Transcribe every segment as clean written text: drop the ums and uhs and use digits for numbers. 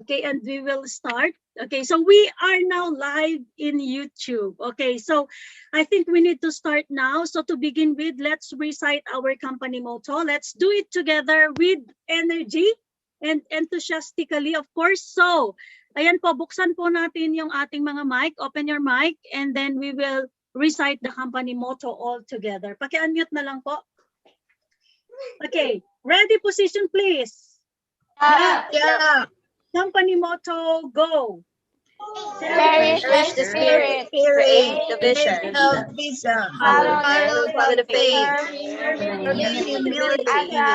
Okay, and we will start. Okay, so we are now live in YouTube. Okay, so I think we need to start now. So to begin with, let's recite our company motto. Let's do it together with energy and enthusiastically, of course. So, ayan po, buksan po natin yung ating mga mic. Open your mic and then we will recite the company motto all together. Paki-unmute na lang po. Okay, ready, position please. Yeah. Company motto, go. Cherish the spirit, create the vision, follow the faith, humility, Aja.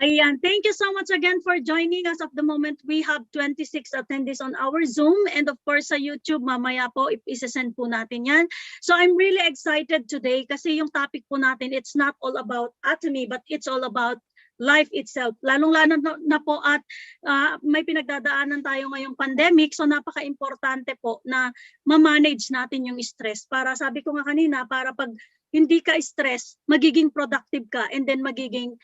Ayan, thank you so much again for joining us. At the moment, we have 26 attendees on our Zoom and of course sa YouTube, mamaya po isasend po natin yan. So I'm really excited today kasi yung topic po natin, it's not all about Atomy but it's all about life itself. Lalong-lalo na po at may pinagdadaanan tayo ngayong pandemic, so napaka-importante po na ma-manage natin yung stress. Para sabi ko nga kanina, para pag hindi ka stress, magiging productive ka and then magiging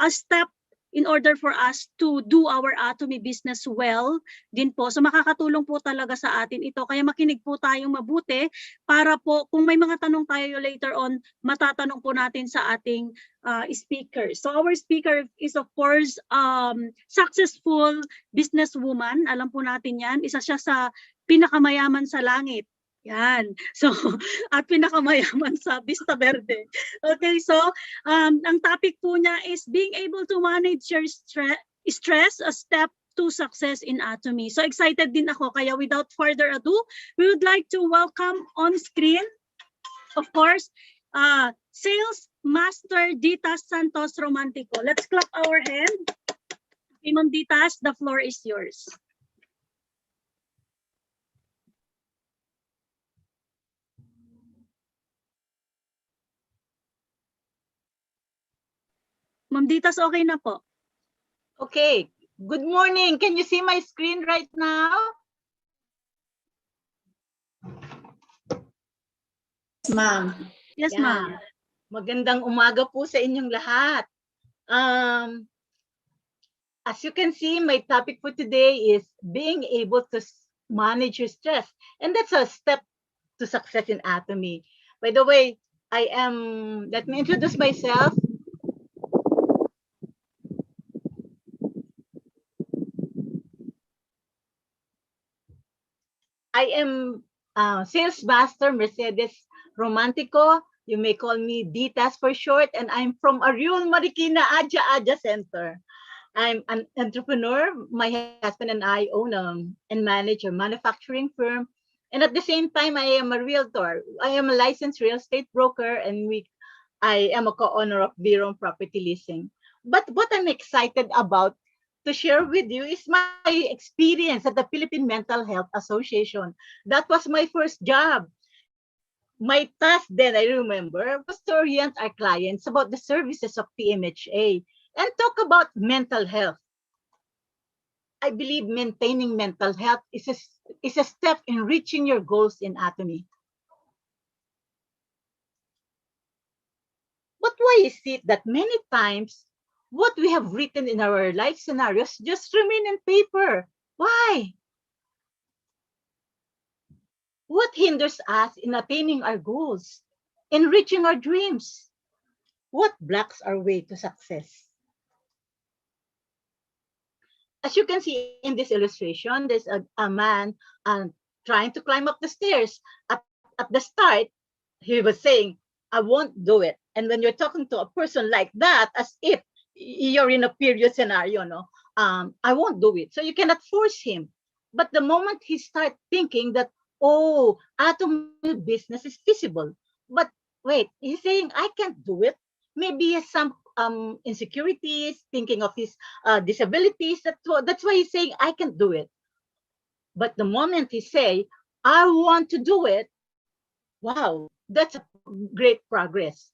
a step in order for us to do our Atomy business well din po. So makakatulong po talaga sa atin ito. Kaya makinig po tayong mabuti para po kung may mga tanong tayo later on, matatanong po natin sa ating speaker. So our speaker is of course successful businesswoman. Alam po natin yan. Isa siya sa pinakamayaman sa langit. Yan. So, at pinakamayaman sa Vista Verde. Okay, so ang topic po niya is being able to manage your stress, a step to success in Atomy. So excited din ako, kaya without further ado, we would like to welcome on screen, of course, Sales Master Ditas Santos Romantico. Let's clap our hand. Okay, Ma'am Ditas, the floor is yours. Ma'am Ditas, okay na po. Okay. Good morning. Can you see my screen right now? Ma'am. Yes, Yeah. ma'am. Magandang umaga po sa inyong lahat. As you can see, my topic for today is being able to manage your stress. And that's a step to success in Atomy. By the way, let me introduce myself. I am Sales Master Mercedes Romantico. You may call me Ditas for short, and I'm from Arion, Marikina, Aja Center. I'm an entrepreneur. My husband and I own and manage a manufacturing firm. And at the same time, I am a realtor. I am a licensed real estate broker, and I am a co-owner of Viron Property Leasing. But what I'm excited about to share with you is my experience at the Philippine Mental Health Association. That was my first job. My task then, I remember, was to orient our clients about the services of PMHA and talk about mental health. I believe maintaining mental health is a step in reaching your goals in Atomy. But why is it that many times what we have written in our life scenarios just remain in paper? Why? What hinders us in attaining our goals, in reaching our dreams? What blocks our way to success? As you can see in this illustration, there's a man trying to climb up the stairs. At the start, he was saying, I won't do it. And when you're talking to a person like that, as if you're in a period scenario, I won't do it. So you cannot force him. But the moment he starts thinking that, oh, Atomy business is feasible. But wait, he's saying, I can't do it. Maybe he has some insecurities, thinking of his disabilities. That's why he's saying, I can't do it. But the moment he say, I want to do it, wow, that's a great progress.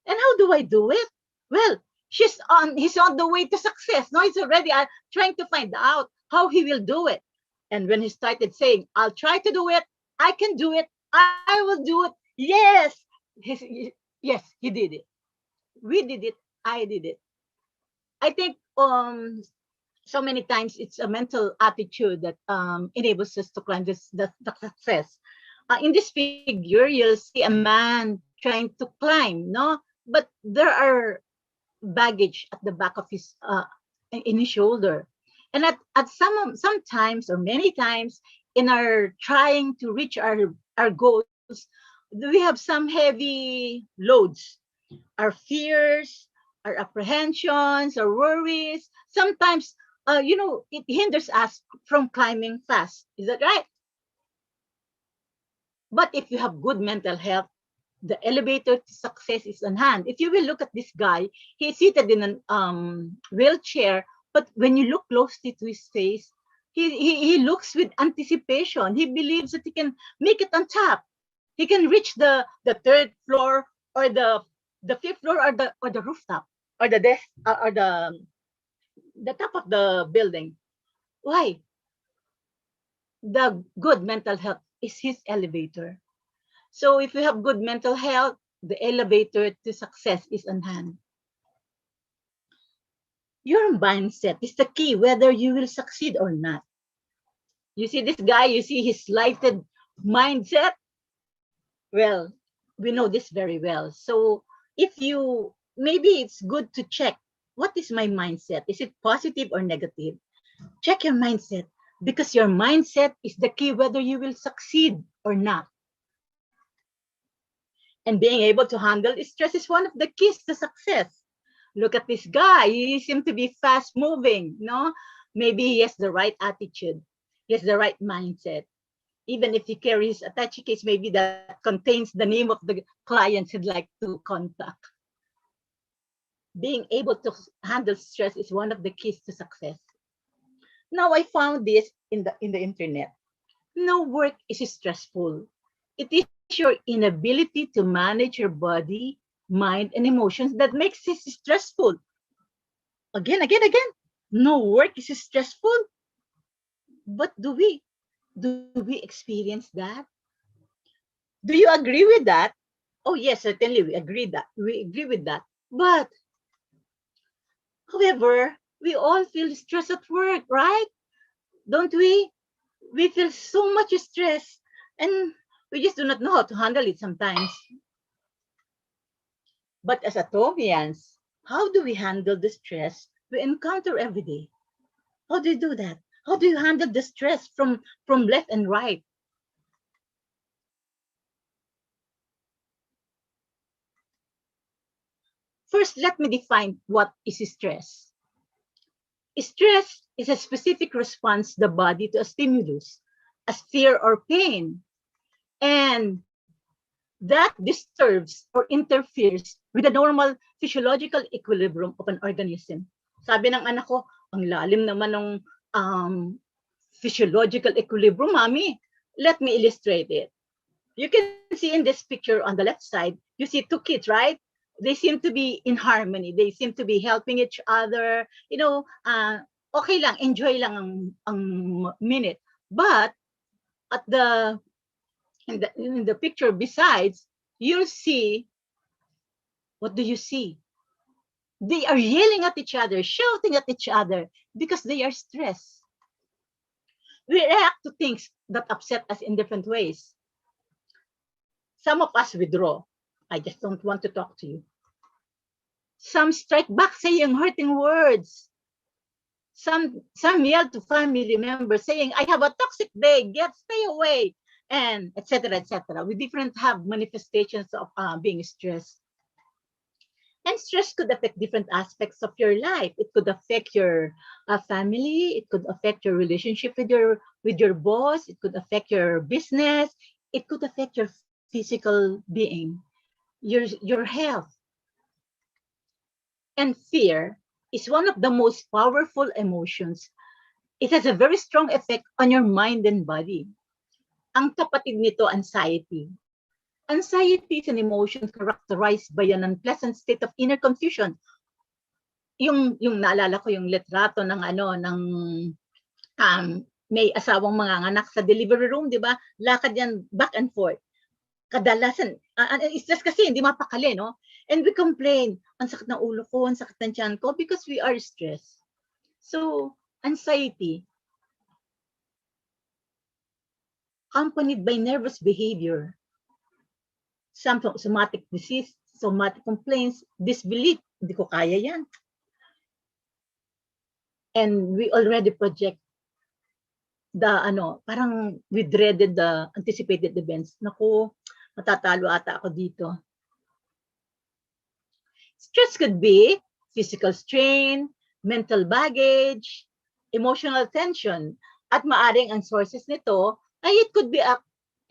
And how do I do it? Well, he's on the way to success. No, he's already trying to find out how he will do it. And when he started saying, I'll try to do it, I can do it, I will do it. Yes, yes, he did it. We did it. I did it. I think so many times it's a mental attitude that enables us to climb the success. In this figure, you'll see a man trying to climb, no? But there are baggage at the back of his in his shoulder. And at sometimes or many times in our trying to reach our goals, we have some heavy loads, our fears, our apprehensions, our worries. Sometimes, it hinders us from climbing fast. Is that right? But if you have good mental health, the elevator to success is on hand. If you will look at this guy, he's seated in a wheelchair, but when you look closely to his face, he looks with anticipation. He believes that he can make it on top. He can reach the third floor or the fifth floor or the rooftop or the desk or the top of the building. Why? The good mental health is his elevator. So if you have good mental health, the elevator to success is on hand. Your mindset is the key whether you will succeed or not. You see this guy, you see his lighted mindset. Well, we know this very well. So maybe it's good to check, what is my mindset? Is it positive or negative? Check your mindset, because your mindset is the key whether you will succeed or not. And being able to handle stress is one of the keys to success. Look at this guy. He seems to be fast moving, no? Maybe he has the right attitude. He has the right mindset. Even if he carries a touchy case, maybe that contains the name of the clients he'd like to contact. Being able to handle stress is one of the keys to success. Now, I found this in the internet. No work is stressful. It is your inability to manage your body, mind, and emotions that makes it stressful. Again. No work is stressful. But do we experience that? Do you agree with that? Oh yes, certainly we agree with that. But however, we all feel stress at work, right? Don't we? We feel so much stress, and we just do not know how to handle it sometimes. But as Atomians, how do we handle the stress we encounter every day? How do you do that? How do you handle the stress from left and right? First, let me define what is stress. Stress is a specific response the body to a stimulus, as fear or pain, and that disturbs or interferes with the normal physiological equilibrium of an organism. Sabi ng anak ko, ang lalim naman ng physiological equilibrium, mommy. Let me illustrate it. You can see in this picture on the left side, you see two kids, right? They seem to be in harmony. They seem to be helping each other. Okay lang, enjoy lang ang minute. But at in the picture besides, you'll see, what do you see? They are yelling at each other, shouting at each other because they are stressed. We react to things that upset us in different ways. Some of us withdraw. I just don't want to talk to you. Some strike back saying hurting words. Some yell to family members saying, I have a toxic day, stay away, and etc. etc. We different have manifestations of being stressed. And stress could affect different aspects of your life. It could affect your family. It could affect your relationship with your boss. It could affect your business. It could affect your physical being, your health. And fear is one of the most powerful emotions. It has a very strong effect on your mind and body. Ang kapatid nito, anxiety. Anxiety is an emotion characterized by an unpleasant state of inner confusion. Yung naalala ko yung litrato ng may asawang mga anak sa delivery room, di ba? Lakad yan back and forth. Kadalasan, stress kasi, hindi mapakali, no? And we complain, ang sakit ng ulo ko, ang sakit ng tiyan ko, because we are stressed. So, anxiety, accompanied by nervous behavior, some somatic disease, somatic complaints, disbelief, hindi ko kaya yan. And we already project the, parang we dreaded the anticipated events. Naku, matatalo ata ako dito. Stress could be physical strain, mental baggage, emotional tension, at maaring ang sources nito ay it could be a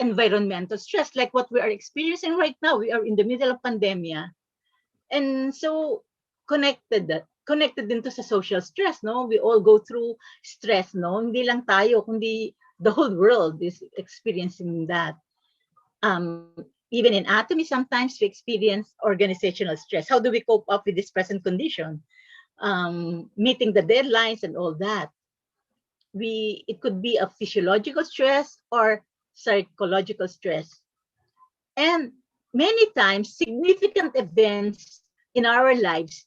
environmental stress like what we are experiencing right now. We are in the middle of pandemia. And so connected din to sa social stress, no? We all go through stress, no? Hindi lang tayo, kundi the whole world is experiencing that. Even in Atomy, sometimes we experience organizational stress. How do we cope up with this present condition? Meeting the deadlines and all that. It could be a physiological stress or psychological stress. And many times, significant events in our lives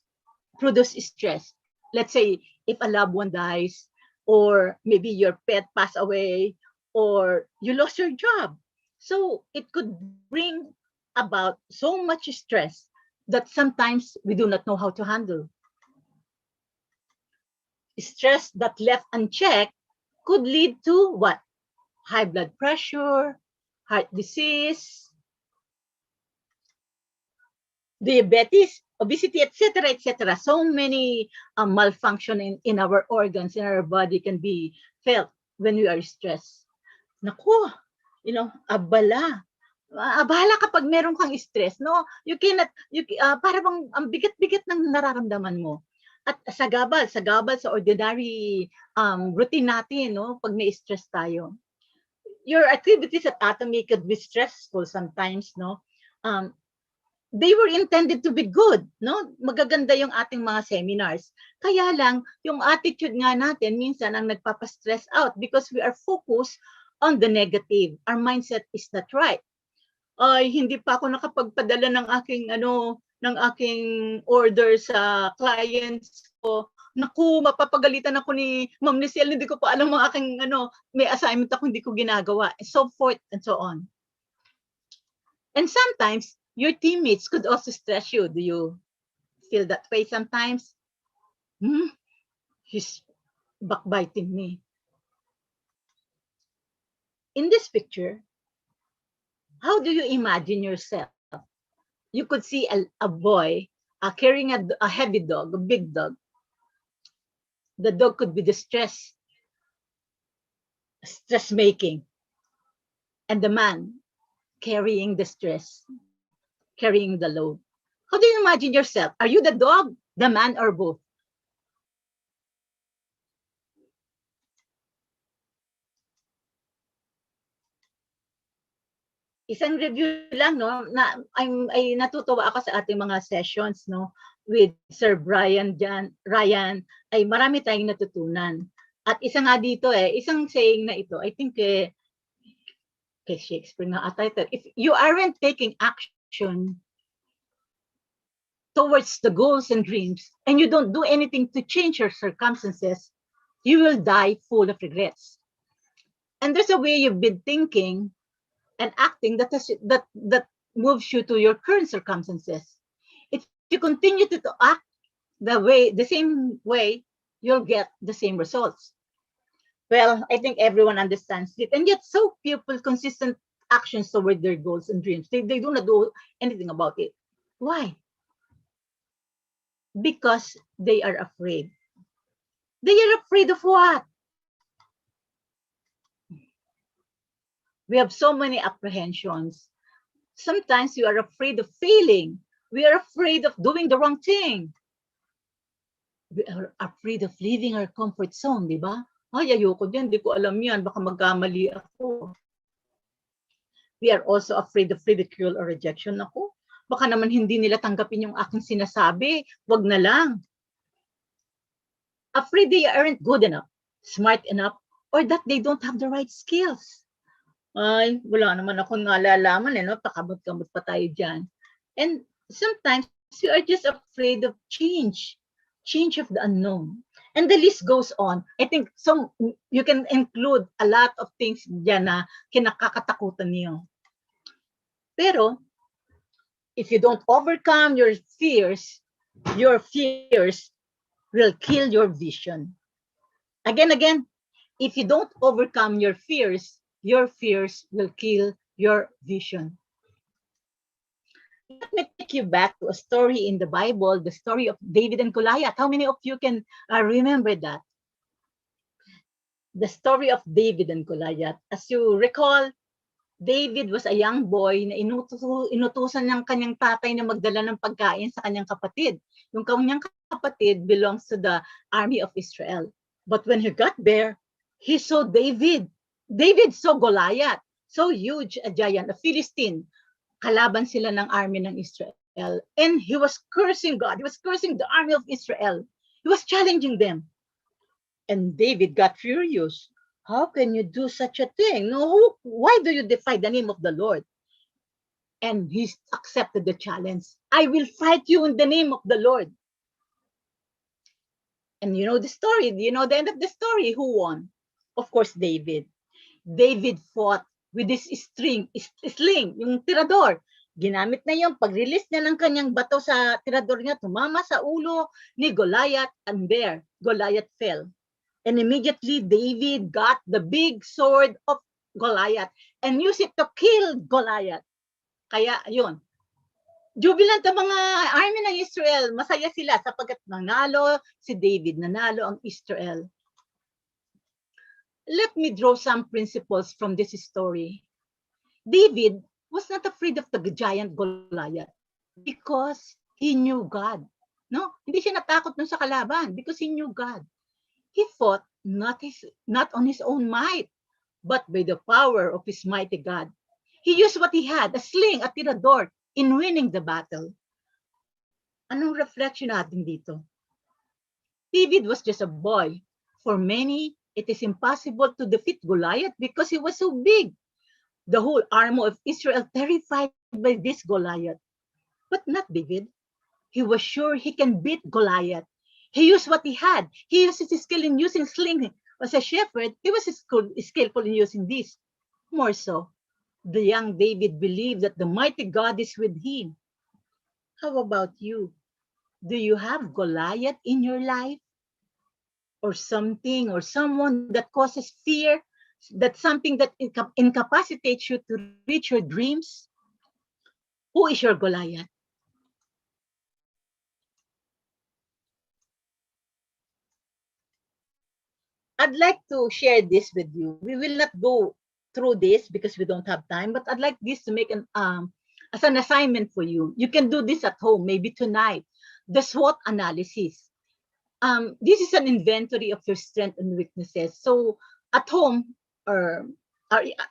produce stress. Let's say, if a loved one dies, or maybe your pet passed away, or you lost your job. So it could bring about so much stress that sometimes we do not know how to handle. Stress that left unchecked could lead to what? High blood pressure, heart disease, diabetes, obesity, etc., etc. So many malfunction in our organs, in our body can be felt when we are stressed. Naku, abala. Abala kapag meron kang stress, no? You cannot, para bang ang bigat-bigat ng nararamdaman mo. At sagabal sa ordinary routine natin, no? Pag may stress tayo. Your activities at Atomy could be stressful sometimes, no? They were intended to be good, no? Magaganda yung ating mga seminars. Kaya lang, yung attitude nga natin minsan ang nagpapa-stress out because we are focused on the negative. Our mindset is not right. Ay, hindi pa ako nakapagpadala ng aking order sa clients ko. Naku, mapapagalitan ako ni Ma'am Lizelle, hindi ko pa alam ang aking may assignment ako hindi ko ginagawa, and so forth and so on. And sometimes your teammates could also stress you. Do you feel that way sometimes? He's backbiting me. In this picture, how do you imagine yourself? You could see a boy carrying a heavy dog, a big dog. The dog could be stress making. And the man carrying the stress, carrying the load. How do you imagine yourself? Are you the dog, the man, or both? Isang review lang, no, na ay natutuwa ako sa ating mga sessions, no, with Sir Brian Ryan, ay marami tayong natutunan. At isa nga dito isang saying na ito, I think kay Shakespeare na ata ito, if you aren't taking action towards the goals and dreams, and you don't do anything to change your circumstances, you will die full of regrets. And there's a way you've been thinking and acting that moves you to your current circumstances. If you continue to act the same way, you'll get the same results. Well, I think everyone understands it, and yet so few consistent actions toward their goals and dreams. They do not do anything about it. Why? Because they are afraid. They are afraid of what? We have so many apprehensions. Sometimes we are afraid of failing. We are afraid of doing the wrong thing. We are afraid of leaving our comfort zone, di ba? Ay, ayoko din, di ko alam yan, baka magkamali ako. We are also afraid of ridicule or rejection. Ako, baka naman hindi nila tanggapin yung aking sinasabi, wag na lang. Afraid they aren't good enough, smart enough, or that they don't have the right skills. Ay, wala naman akong nalalaman, no? Pakabot-kabot pa tayo dyan. And sometimes we are just afraid of change of the unknown. And the list goes on. I think you can include a lot of things dyan na kinakakatakutan niyo. Pero, if you don't overcome your fears will kill your vision. Again, if you don't overcome your fears will kill your vision. Let me take you back to a story in the Bible, the story of David and Goliath. How many of you can remember that? The story of David and Goliath. As you recall, David was a young boy na inutusan ng kanyang tatay na magdala ng pagkain sa kanyang kapatid. Yung kanyang kapatid belongs to the army of Israel. But when he got there, he saw David. David saw Goliath, so huge, a giant, a Philistine. Kalaban sila ng army ng Israel. And he was cursing God. He was cursing the army of Israel. He was challenging them. And David got furious. How can you do such a thing? No, why do you defy the name of the Lord? And he accepted the challenge. I will fight you in the name of the Lord. And you know the story. You know the end of the story. Who won? Of course, David. David fought with this sling, yung tirador. Ginamit na yung pag-release niya ng kanyang bato sa tirador niya, tumama sa ulo ni Goliath, and there, Goliath fell. And immediately, David got the big sword of Goliath and used it to kill Goliath. Kaya, yun. Jubilant ang mga army ng Israel. Masaya sila sapagkat nanalo si David, nanalo ang Israel. Let me draw some principles from this story. David was not afraid of the giant Goliath because he knew God. No? Hindi siya natakot nun sa kalaban because he knew God. He fought not on his own might, but by the power of his mighty God. He used what he had, a sling, a tirador, in winning the battle. Anong reflection natin dito? David was just a boy. For many, it is impossible to defeat Goliath because he was so big. The whole army of Israel terrified by this Goliath. But not David. He was sure he can beat Goliath. He used what he had. He used his skill in using sling. As a shepherd, he was skillful in using this. More so, the young David believed that the mighty God is with him. How about you? Do you have Goliath in your life? Or something or someone that causes fear? That's something that incapacitates you to reach your dreams? Who is your Goliath? I'd like to share this with you. We will not go through this because we don't have time, but I'd like this to make as an assignment for you. You can do this at home, maybe tonight. The SWOT analysis. This is an inventory of your strengths and weaknesses. So at home, or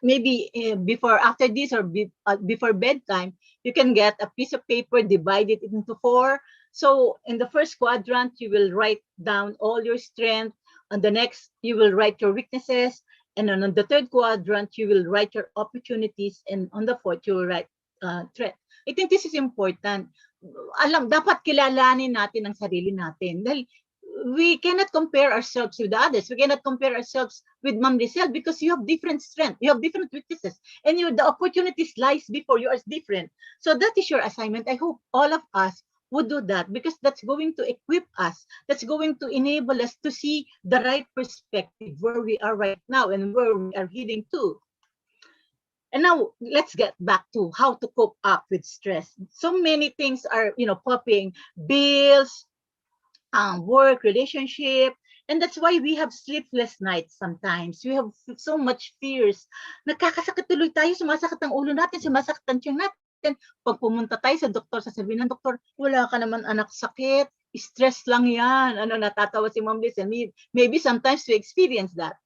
maybe after this or before bedtime, you can get a piece of paper, divide it into 4. So in the first quadrant, you will write down all your strengths. On the next, you will write your weaknesses. And on the third quadrant, you will write your opportunities. And on the fourth, you will write threat. I think this is important. Dapat kilalanin natin ang sarili natin. Dahil we cannot compare ourselves with others. We cannot compare ourselves with Ma'am Lizelle because you have different strengths. You have different weaknesses. And the opportunities lies before you are different. So that is your assignment. I hope all of us would do that because that's going to equip us. That's going to enable us to see the right perspective where we are right now and where we are heading to. And now let's get back to how to cope up with stress. So many things are, popping, bills, work, relationship, and that's why we have sleepless nights sometimes. We have so much fears. Nakakasakit tuloy tayo, sumasakit ang ulo natin, sumasakit ang tiyan natin. Pag pumunta tayo sa doktor, sasabihin ng doktor, wala ka naman anak, sakit, stress lang yan. Natatawa si Ma'am Liz, and maybe sometimes we experience that.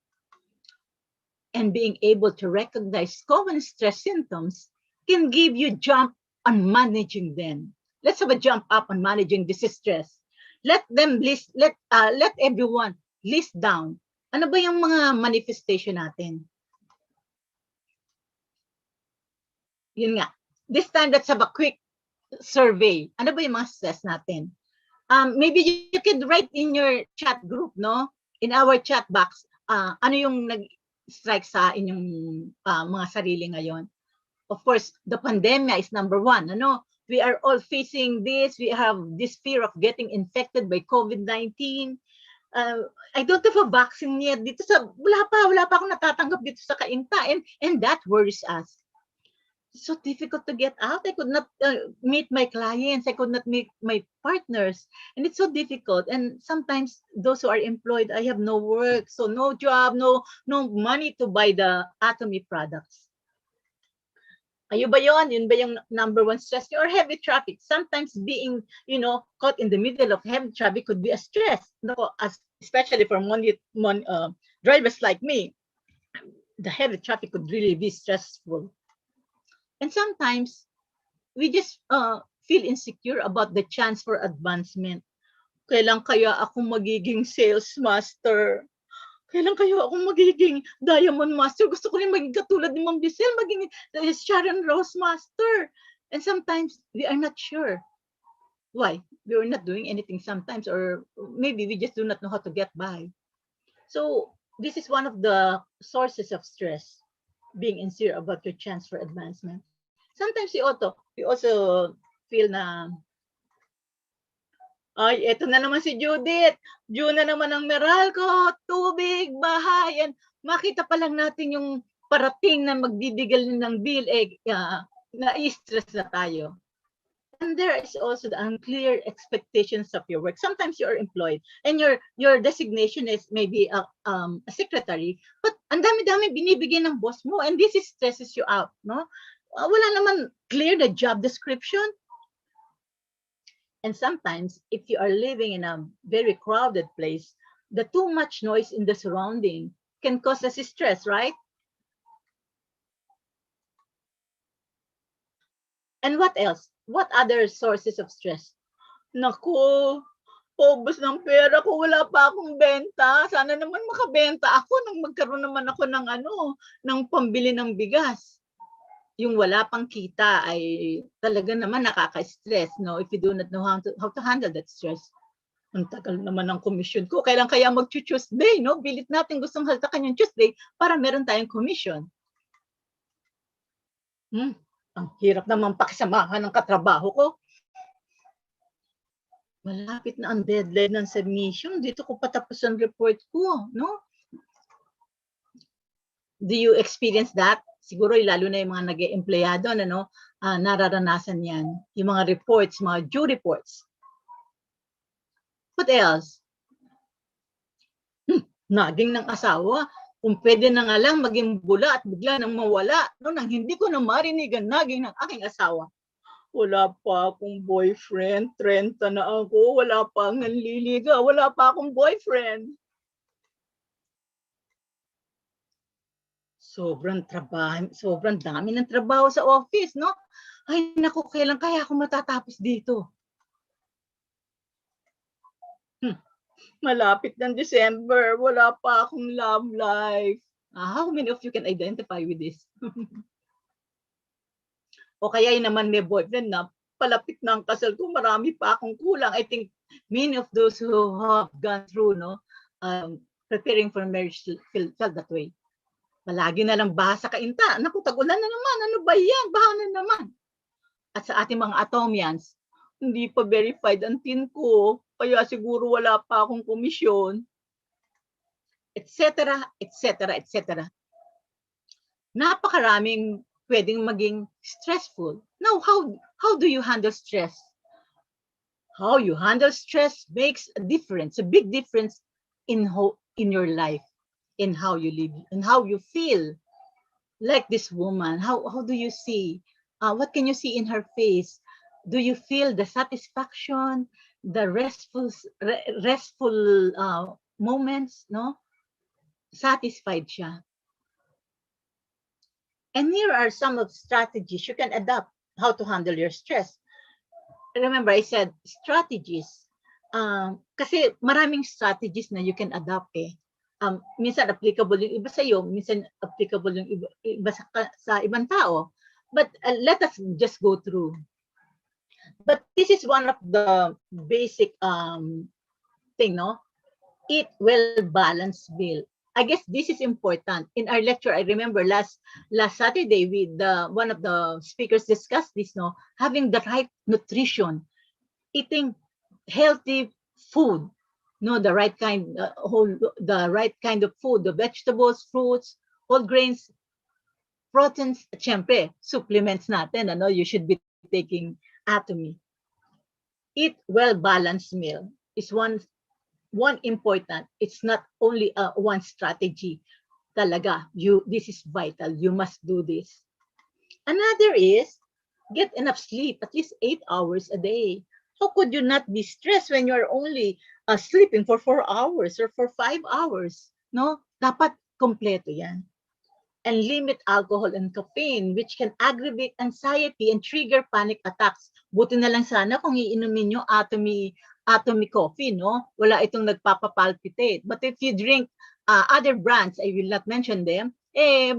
And being able to recognize common stress symptoms can give you jump on managing them. Let's have a jump up on managing this stress. Let everyone list down. Ano ba yung mga manifestation natin? Yun nga. This time, let's have a quick survey. Ano ba yung mga stress natin? Maybe you could write in your chat group, no? In our chat box, ano yung nag-strike sa inyong mga sarili ngayon? Of course, the pandemic is number one. Ano? We are all facing this. We have this fear of getting infected by COVID-19. I don't have a vaccine yet. Dito wala pa akong natatanggap dito sa Kainta, and that worries us. It's so difficult to get out. I could not meet my clients. I could not meet my partners. And it's so difficult. And sometimes those who are employed, I have no work. So no job, no money to buy the Atomy products. Ayun ba yun? Yun ba yung number one stress? Or heavy traffic? Sometimes being, caught in the middle of heavy traffic could be a stress. Especially for drivers like me. The heavy traffic could really be stressful. And sometimes we just feel insecure about the chance for advancement. Kailan kaya ako magiging sales master? Kailan kaya ako magiging diamond master? Gusto ko rin maging katulad ni Ma'am Giselle, maging Sharon Rose master. And sometimes we are not sure. Why? We are not doing anything sometimes, or maybe we just do not know how to get by. So this is one of the sources of stress. Being insecure about your chance for advancement. Sometimes we also feel na, ay, eto na naman si Judith. Due na naman ang Meralco, tubig, bahay. And makita pa lang natin yung parating na magdidigal ng bill, na-stress na tayo. And there is also the unclear expectations of your work. Sometimes you are employed and your designation is maybe a secretary, but ang dami-dami binibigyan ng boss mo, and this stresses you out, no? Wala naman clear the job description. And sometimes if you are living in a very crowded place, the too much noise in the surrounding can cause us stress, right? And what else? What other sources of stress? Naku, paubos ng pera ko, wala pa akong benta. Sana naman makabenta ako nang magkaroon naman ako ng pambili ng bigas. Yung wala pang kita ay talaga naman nakaka-stress, no? If you do not know how to handle that stress. Ang tagal naman ng commission ko. Kailan kaya mag-Tuesday, no? Bilit natin gustong haltakan yung Tuesday para meron tayong commission. Ang hirap naman pakisamahan ng katrabaho ko. Malapit na ang deadline ng submission. Dito ko patapos ang report ko, no? Do you experience that? Siguro lalo na yung mga nag-e-empleyado, nararanasan yan. Yung mga reports, mga due reports. What else? Naging ng asawa. Kung pwede na nga lang maging bula at bigla nang mawala, nang hindi ko na marinig ang naging ng aking asawa. Wala pa akong boyfriend, 30 na ako, wala pa akong nanliliga, wala pa akong boyfriend. Sobrang dami ng trabaho sa office, no? Ay, naku, kailan kaya ako matatapos dito? Malapit ng December, wala pa akong love life. How many of you can identify with this? O kaya yun naman may boyfriend na palapit na ang kasal ko, marami pa akong kulang. I think many of those who have gone through, preparing for marriage felt that way. Malagi na lang baha sa Kainta. Naku, tag-ulan na naman. Ano ba yan? Baha na naman. At sa ating mga Atomians, hindi pa verified ang tin ko. Kaya siguro wala pa akong komisyon. Etc. etc. etc. Napakaraming pwedeng maging stressful. Now, how do you handle stress? How you handle stress makes a difference, a big difference in your life, in how you live, in how you feel. Like this woman, how do you see? What can you see in her face? Do you feel the satisfaction, the restful moments, no? Satisfied siya. And here are some of the strategies you can adopt how to handle your stress. Remember, I said strategies. Kasi maraming strategies na you can adopt minsan applicable yung iba sa iyo, minsan applicable yung iba sa ibang tao. But let us just go through. But this is one of the basic thing, no? Eat well-balanced meal. I guess this is important. In our lecture, I remember last Saturday, with one of the speakers discussed this, no? Having the right nutrition, eating healthy food, no, the right kind, the right kind of food, the vegetables, fruits, whole grains, proteins, syempre, supplements natin, ano, you should be taking Atomy. Eat well-balanced meal is one important. It's not only one strategy. Talaga, this is vital. You must do this. Another is get enough sleep, at least 8 hours a day. How could you not be stressed when you're only sleeping for 4 hours or for 5 hours? No, dapat kompleto yan. And limit alcohol and caffeine, which can aggravate anxiety and trigger panic attacks. Buti na lang sana kung iinumin nyo Atomy coffee, no? Wala itong nagpapapalpitate. But if you drink other brands, I will not mention them,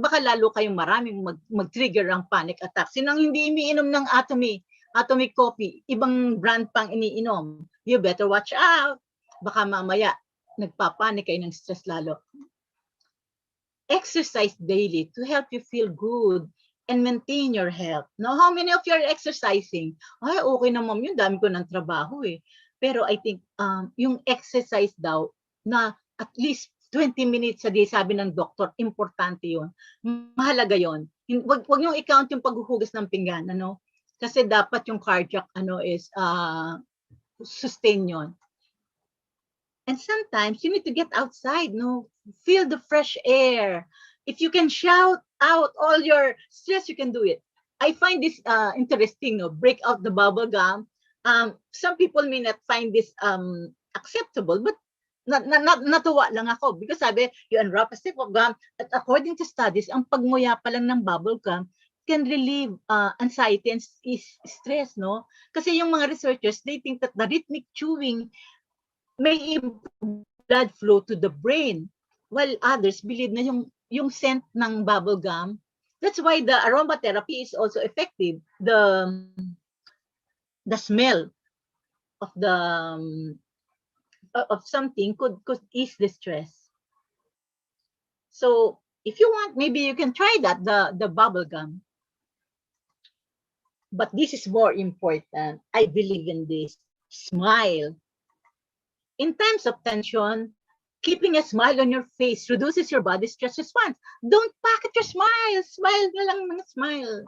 baka lalo kayong maraming mag-trigger ang panic attacks. Sinang hindi iniinom ng Atomy coffee, ibang brand pang iniinom, you better watch out. Baka mamaya, nagpapanik kayo ng stress lalo. Exercise daily to help you feel good and maintain your health. Now, how many of you are exercising? Ay, okay na ma'am, yun dami ko ng trabaho eh. Pero I think yung exercise daw na at least 20 minutes a day, sabi ng doktor, importante yun. Mahalaga yun. Wag nyo i-count yung paghuhugas ng pinggan, ano? Kasi dapat yung cardiac is sustain yun. And sometimes you need to get outside, no? Feel the fresh air. If you can shout out all your stress, you can do it. I find this interesting, no? Break out the bubble gum. Some people may not find this acceptable, but natuwa lang ako because sabi, you unwrap a stick of gum. At according to studies, ang pagmuya pa lang ng bubble gum can relieve anxiety and stress, no? Kasi yung mga researchers, they think that the rhythmic chewing may improve blood flow to the brain, while others believe na yung scent ng bubble gum. That's why the aromatherapy is also effective. The smell of of something could ease the stress. So if you want, maybe you can try that, the bubble gum. But this is more important. I believe in this. Smile. In times of tension, keeping a smile on your face reduces your body stress response. Don't pocket your smile. Smile na lang ng smile.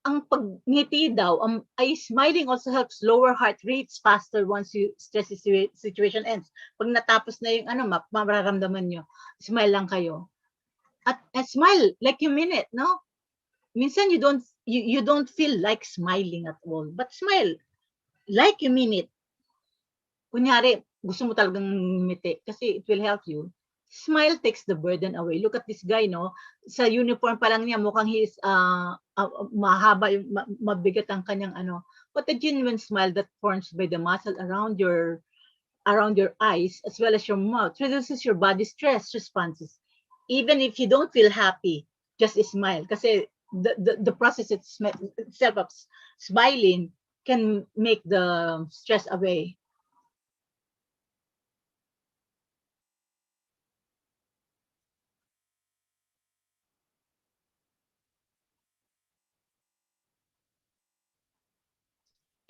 Ang pagngiti daw, ay smiling also helps lower heart rates faster once you stress situation ends. Pag natapos na yung mararamdaman nyo, smile lang kayo. At smile like you mean it, no? Minsan you don't feel like smiling at all, but smile like you mean it. Kunyari, gusto mo talagang ngumiti kasi it will help you. Smile takes the burden away. Look at this guy, no? Sa uniform pa lang niya, mukhang he is mahaba, mabigat ang kanyang But a genuine smile that forms by the muscle around your eyes as well as your mouth reduces your body stress responses. Even if you don't feel happy, just smile. Kasi the process itself of smiling can make the stress away.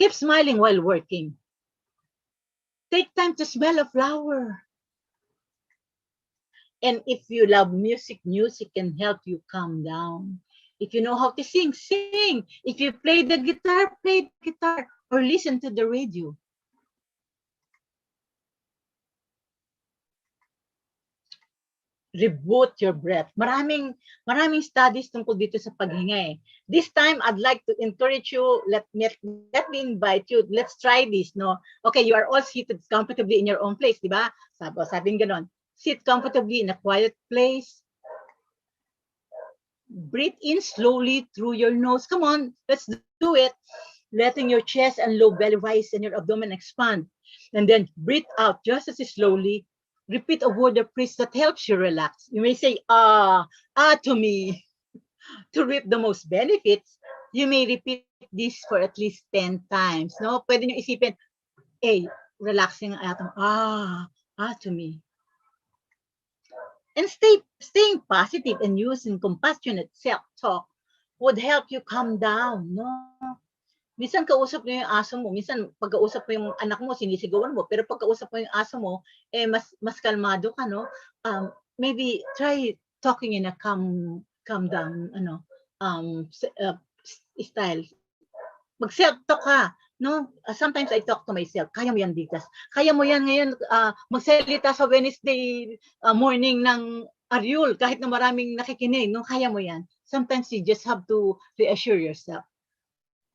Keep smiling while working. Take time to smell a flower. And if you love music, music can help you calm down. If you know how to sing, sing. If you play the guitar, play the guitar or listen to the radio. Reboot your breath. Maraming studies tungkol dito sa paghinga eh. This time, I'd like to encourage you, let me invite you, let's try this, no? Okay, you are all seated comfortably in your own place, di ba? Sabing ganon. Sit comfortably in a quiet place. Breathe in slowly through your nose. Come on, let's do it. Letting your chest and low belly rise and your abdomen expand. And then breathe out just as slowly. Repeat a word of praise that helps you relax. You may say, Atomy. To reap the most benefits, you may repeat this for at least 10 times. No? Pwede nyo isipin, relaxing ang atom. Atomy. And staying positive and using compassionate self-talk would help you calm down. No? Minsan kausap mo yung aso mo, minsan pagkausap mo yung anak mo, sinisigawan mo, pero pagkausap mo yung aso mo, mas kalmado ka, no? Maybe try talking in a calm down, style. Mag-self-talk ka, no? Sometimes I talk to myself, kaya mo yan, Ditas. Kaya mo yan ngayon, magsalita sa Wednesday morning ng Ariul, kahit na maraming nakikinig, no? Kaya mo yan. Sometimes you just have to reassure yourself.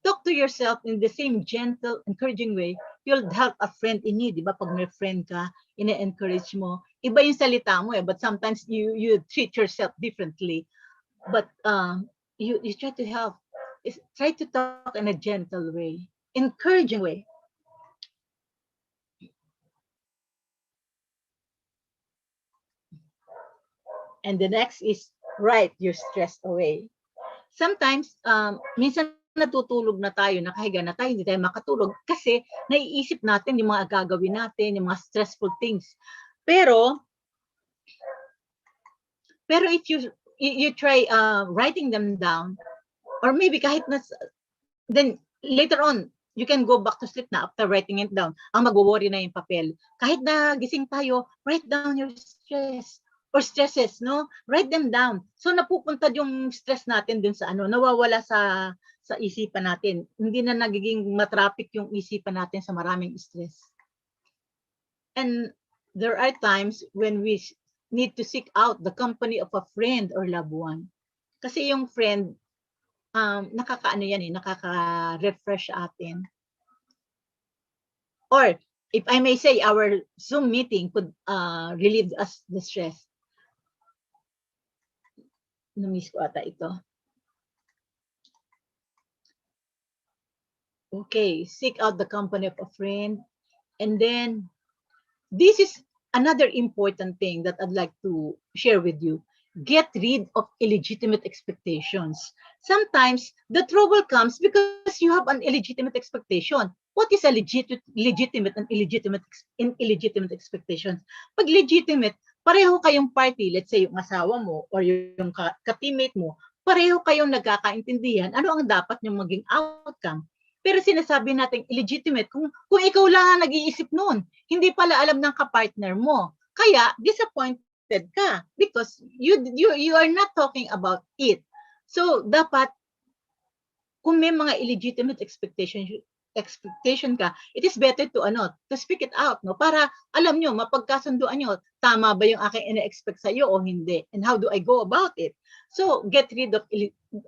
Talk to yourself in the same gentle, encouraging way you'll help a friend in need. Diba? Pag may friend ka, ina-encourage mo. Iba yung salita mo but sometimes you treat yourself differently. But you try to help. Try to talk in a gentle way, encouraging way. And the next is write your stress away. Sometimes, minsan natutulog na tayo, nakahiga na tayo, hindi tayo makatulog kasi naiisip natin yung mga gagawin natin, yung mga stressful things. Pero if you try writing them down, or maybe kahit na, then later on, you can go back to sleep na after writing it down. Ang mag-worry na yung papel. Kahit na gising tayo, write down your stress or stresses, no? Write them down. So napupunta yung stress natin dun sa nawawala sa isipan natin. Hindi na nagiging matraffic yung isipan natin sa maraming stress. And there are times when we need to seek out the company of a friend or loved one. Kasi yung friend, nakaka-refresh atin. Or, if I may say, our Zoom meeting could relieve us the stress. Namiss ko ata ito. Okay, seek out the company of a friend. And then, this is another important thing that I'd like to share with you. Get rid of illegitimate expectations. Sometimes, the trouble comes because you have an illegitimate expectation. What is a legitimate and illegitimate expectations? Pag legitimate, pareho kayong party, let's say yung asawa mo or yung ka-teammate mo, pareho kayong nagkakaintindihan, ano ang dapat yung maging outcome. Pero sinasabi natin illegitimate kung ikaw lang ang nag-iisip noon, hindi pala alam ng kapartner mo. Kaya disappointed ka because you are not talking about it. So dapat kung may mga illegitimate expectation ka, it is better to speak it out, no? Para alam nyo, mapagkasunduan nyo, tama ba yung aking ina-expect sa iyo o hindi? And how do I go about it? So get rid of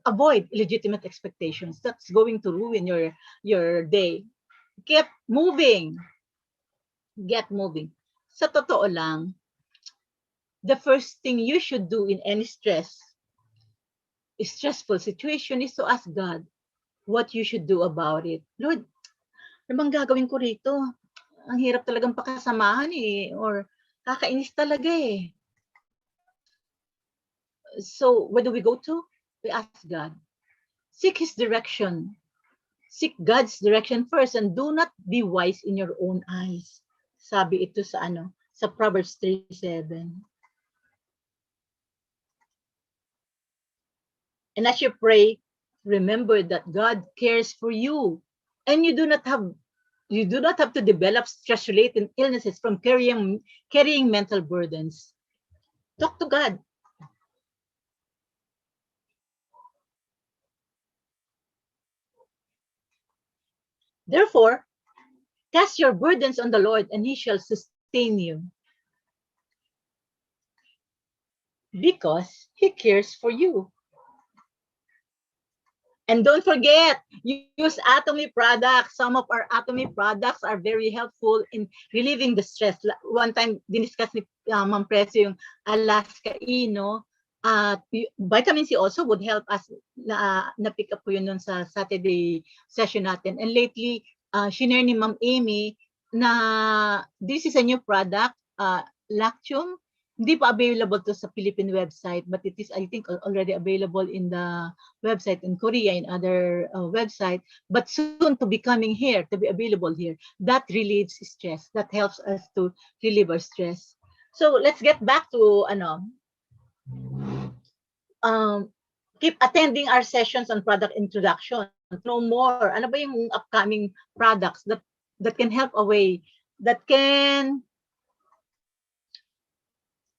avoid illegitimate expectations. That's going to ruin your day. Get moving. Sa totoo lang, the first thing you should do in any stressful situation is to ask God what you should do about it. Lord, ano bang gagawin ko rito? Ang hirap talagang pakasamahan or kakainis talaga So, where do we go to? We ask God. Seek His direction. Seek God's direction first and do not be wise in your own eyes. Sabi ito sa Proverbs 3:7. And as you pray, remember that God cares for you. And you do not have to develop stress-related illnesses from carrying mental burdens. Talk to God. Therefore, cast your burdens on the Lord, and He shall sustain you. Because He cares for you. And don't forget, use Atomy products. Some of our Atomy products are very helpful in relieving the stress. One time, diniscuss ni Ma'am Precio yung Alaska E, no? Vitamin C also would help us na-pick up ko yun nun sa Saturday session natin. And lately, shinare ni Ma'am Amy na this is a new product, Lactium. Hindi pa available to sa Philippine website, but it is, I think, already available in the website in Korea, in other website, but soon to be coming here, to be available here. That relieves stress. That helps us to relieve our stress. So let's get back to keep attending our sessions on product introduction. Know more. Ano ba yung upcoming products that can help that can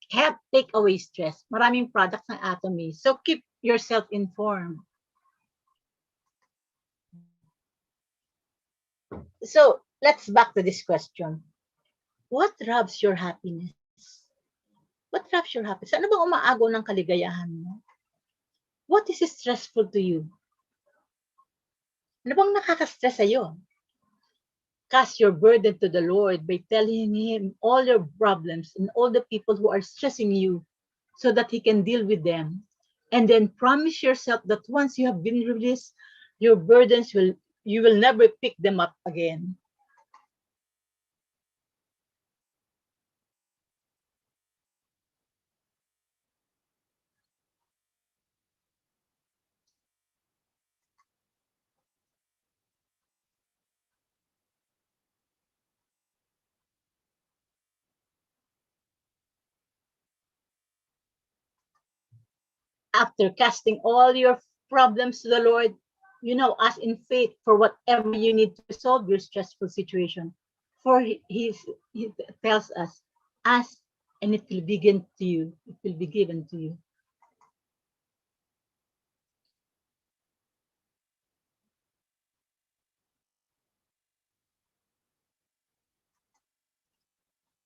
help take away stress. Maraming products ng Atomy. So keep yourself informed. So let's back to this question. What robs your happiness? What robs your happiness? Ano bang umaagaw ng kaligayahan mo? What is stressful to you? Ano bang nakaka-stress sa'yo? Cast your burden to the Lord by telling Him all your problems and all the people who are stressing you so that He can deal with them. And then promise yourself that once you have been released, your burdens you will never pick them up again. After casting all your problems to the Lord, ask in faith for whatever you need to resolve your stressful situation. For He tells us, ask and it will be given to you. It will be given to you.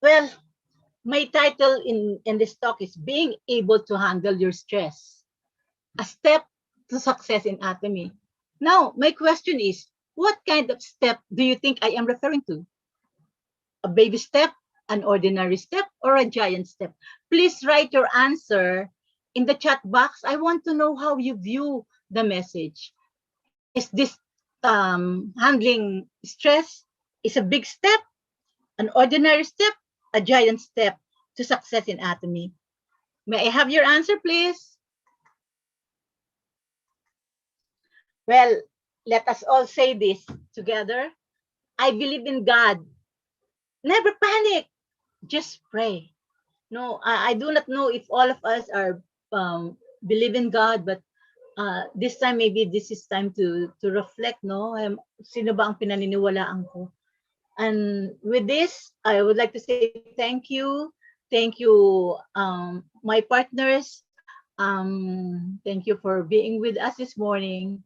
Well, my title in this talk is Being Able to Handle Your Stress, a Step to Success in Atomy. Now, my question is, what kind of step do you think I am referring to? A baby step, an ordinary step, or a giant step? Please write your answer in the chat box. I want to know how you view the message. Is this handling stress is a big step, an ordinary step, a giant step to success in Atomy? May I have your answer, please? Well, let us all say this together. I believe in God. Never panic. Just pray. No, I do not know if all of us are believe in God, but this time maybe this is time to reflect. No, sino ba ang pinaniniwalaan ko? And with this, I would like to say thank you. Thank you, my partners. Thank you for being with us this morning.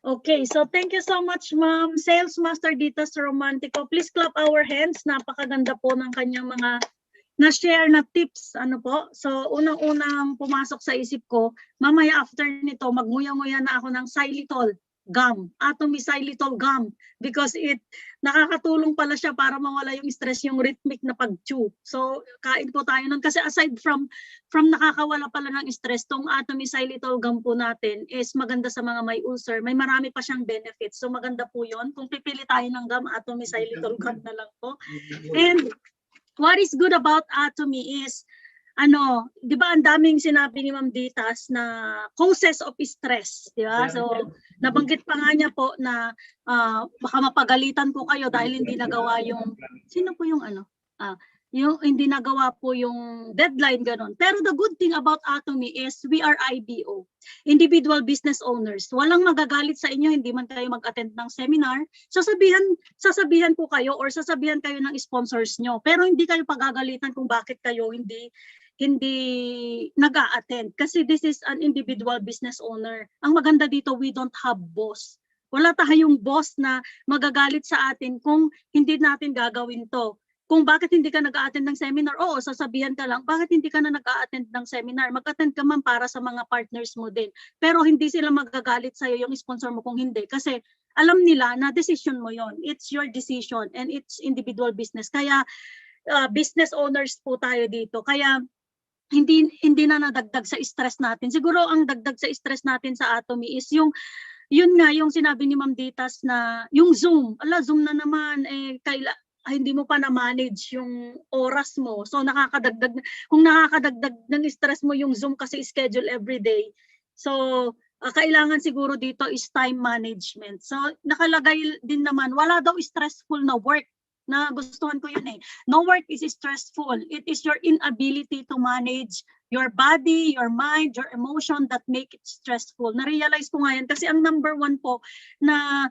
Okay, so thank you so much, Ma'am. Sales Master Ditas Romantico. Please clap our hands. Napakaganda po ng kanyang mga na-share na tips. Ano po? So, unang-unang pumasok sa isip ko, mamaya after nito, magmuya-nguya na ako ng xylitol gum, Atomy xylitol gum, because nakakatulong pala siya para mawala yung stress, yung rhythmic na pag-chew. So, kain po tayo nun. Kasi aside from nakakawala pala ng stress, tong Atomy xylitol gum po natin is maganda sa mga may ulcer. May marami pa siyang benefits. So, maganda po yon. Kung pipili tayo ng gum, Atomy xylitol gum na lang po. And what is good about Atomy is, di ba ang daming sinabi ni Ma'am Ditas na causes of stress, di ba? So, nabanggit pa nga niya po na baka mapagalitan po kayo dahil hindi nagawa yung, sino po yung yung hindi nagawa po yung deadline, ganon. Pero the good thing about Atomy is we are IBO, individual business owners. Walang magagalit sa inyo, hindi man kayo mag-attend ng seminar. Sasabihan po kayo or sasabihan kayo ng sponsors nyo. Pero hindi kayo pagagalitan kung bakit kayo hindi nag-a-attend. Kasi this is an individual business owner. Ang maganda dito, we don't have boss. Wala tayong boss na magagalit sa atin kung hindi natin gagawin to. Kung bakit hindi ka nag-a-attend ng seminar, oo, sasabihan ka lang, bakit hindi ka na nag-a-attend ng seminar? Mag-attend ka man para sa mga partners mo din. Pero hindi sila magagalit sa'yo yung sponsor mo kung hindi. Kasi alam nila na decision mo yon. It's your decision and it's individual business. Kaya business owners po tayo dito. Kaya hindi na nadagdag sa stress natin. Siguro ang dagdag sa stress natin sa Atomy is yun nga yung sinabi ni Ma'am Ditas na yung Zoom. Zoom na naman hindi mo pa na-manage yung oras mo. So kung nakakadagdag ng stress mo yung Zoom kasi schedule every day. So kailangan siguro dito is time management. So nakalagay din naman, wala daw stressful na work. Na gustuhan ko yun eh. No work is stressful. It is your inability to manage your body, your mind, your emotion that make it stressful. Na-realize ko nga yan kasi ang number one po na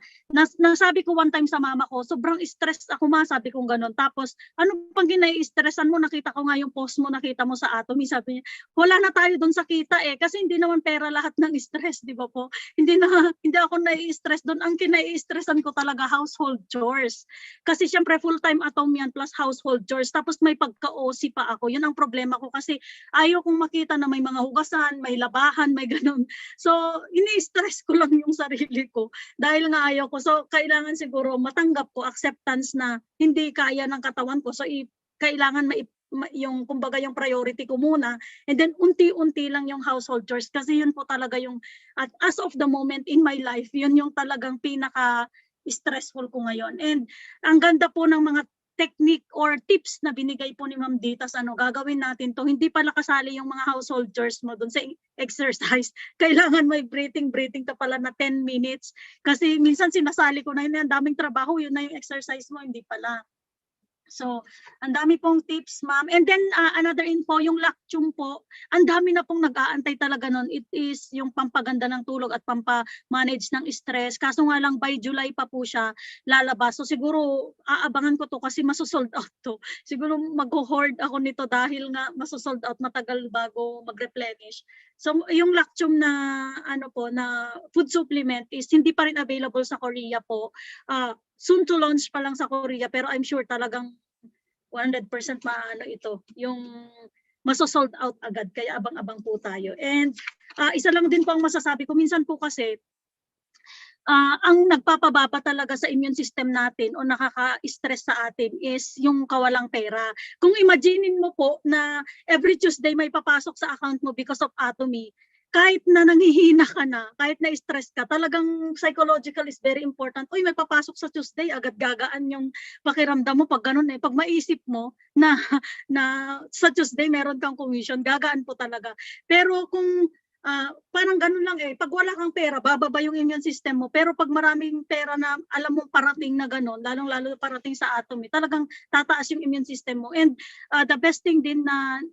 nasabi ko one time sa mama ko, sobrang stress ako sabi kong ganun. Tapos, ano pang ginai-stressan mo? Nakita ko nga yung post mo, nakita mo sa Atomy. Sabi niya, wala na tayo doon sa kita kasi hindi naman pera lahat ng stress, di ba po? Hindi ako nai-stress doon. Ang kinai-stressan ko talaga household chores. Kasi syempre full-time Atomy yan plus household chores. Tapos may pagka-OC pa ako. Yun ang problema ko kasi ayaw kong makita na may mga hugasan, may labahan, may ganun. So, ini-stress ko lang yung sarili ko dahil nga ayaw ko. So, kailangan siguro matanggap ko acceptance na hindi kaya ng katawan ko. So, kailangan yung kumbaga yung priority ko muna and then unti-unti lang yung household chores kasi yun po talaga yung as of the moment in my life, yun yung talagang pinaka stressful ko ngayon. And ang ganda po ng mga technique or tips na binigay po ni Ma'am Ditas, gagawin natin to. Hindi pala kasali yung mga household chores mo doon sa exercise. Kailangan may breathing ka pala na 10 minutes. Kasi minsan sinasali ko na yun, ang daming trabaho, yun na yung exercise mo, hindi pala. So, ang dami pong tips, ma'am. And then, another info, yung Lactum po, ang dami na pong nag-aantay talaga nun. It is yung pampaganda ng tulog at pampa-manage ng stress. Kaso nga lang, by July pa po siya lalabas. So, siguro, aabangan ko to kasi masosold out to. Siguro, mag-hoard ako nito dahil nga masosold out matagal bago mag-replenish. So, yung Lactum na, na food supplement is hindi pa rin available sa Korea po. Soon to launch pa lang sa Korea pero I'm sure talagang 100% ito yung masosold out agad kaya abang-abang po tayo. And isa lang din po ang masasabi ko, minsan po kasi ang nagpapababa talaga sa immune system natin o nakaka-stress sa atin is yung kawalang pera. Kung imaginein mo po na every Tuesday may papasok sa account mo because of Atomy, kahit na nanghihina ka na, kahit na stress ka, talagang psychological is very important. Uy, may papasok sa Tuesday, agad gagaan yung pakiramdam mo pag ganun Pag maisip mo na sa Tuesday meron kang commission, gagaan po talaga. Pero kung parang ganun lang pag wala kang pera, bababa yung immune system mo. Pero pag maraming pera na alam mo parating na ganun, lalong-lalo parating sa Atomy, talagang tataas yung immune system mo. And the best thing din na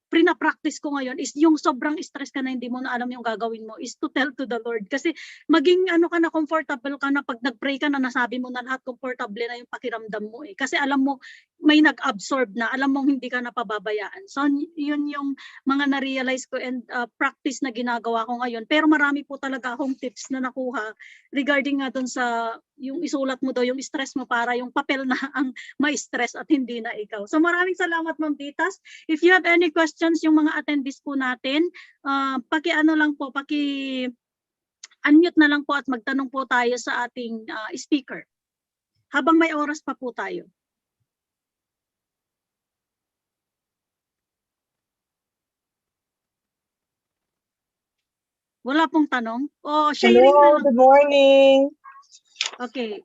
prina-practice ko ngayon is yung sobrang stress ka na hindi mo na alam yung gagawin mo is to tell to the Lord. Kasi maging comfortable ka na pag nag-pray ka na nasabi mo na lahat comfortable na yung pakiramdam mo Kasi alam mo may nag-absorb na, alam mong hindi ka napababayaan. So yun yung mga na-realize ko and practice na ginagawa ko ngayon. Pero marami po talaga akong tips na nakuha regarding nga dun sa yung isulat mo daw yung stress mo para yung papel na ang may stress at hindi na ikaw. So maraming salamat Ma'am Ditas. If you have any questions yung mga attendees po natin, unmute na lang po at magtanong po tayo sa ating speaker. Habang may oras pa po tayo. Wala pong tanong? Sharing Hello, na lang. good morning. Okay.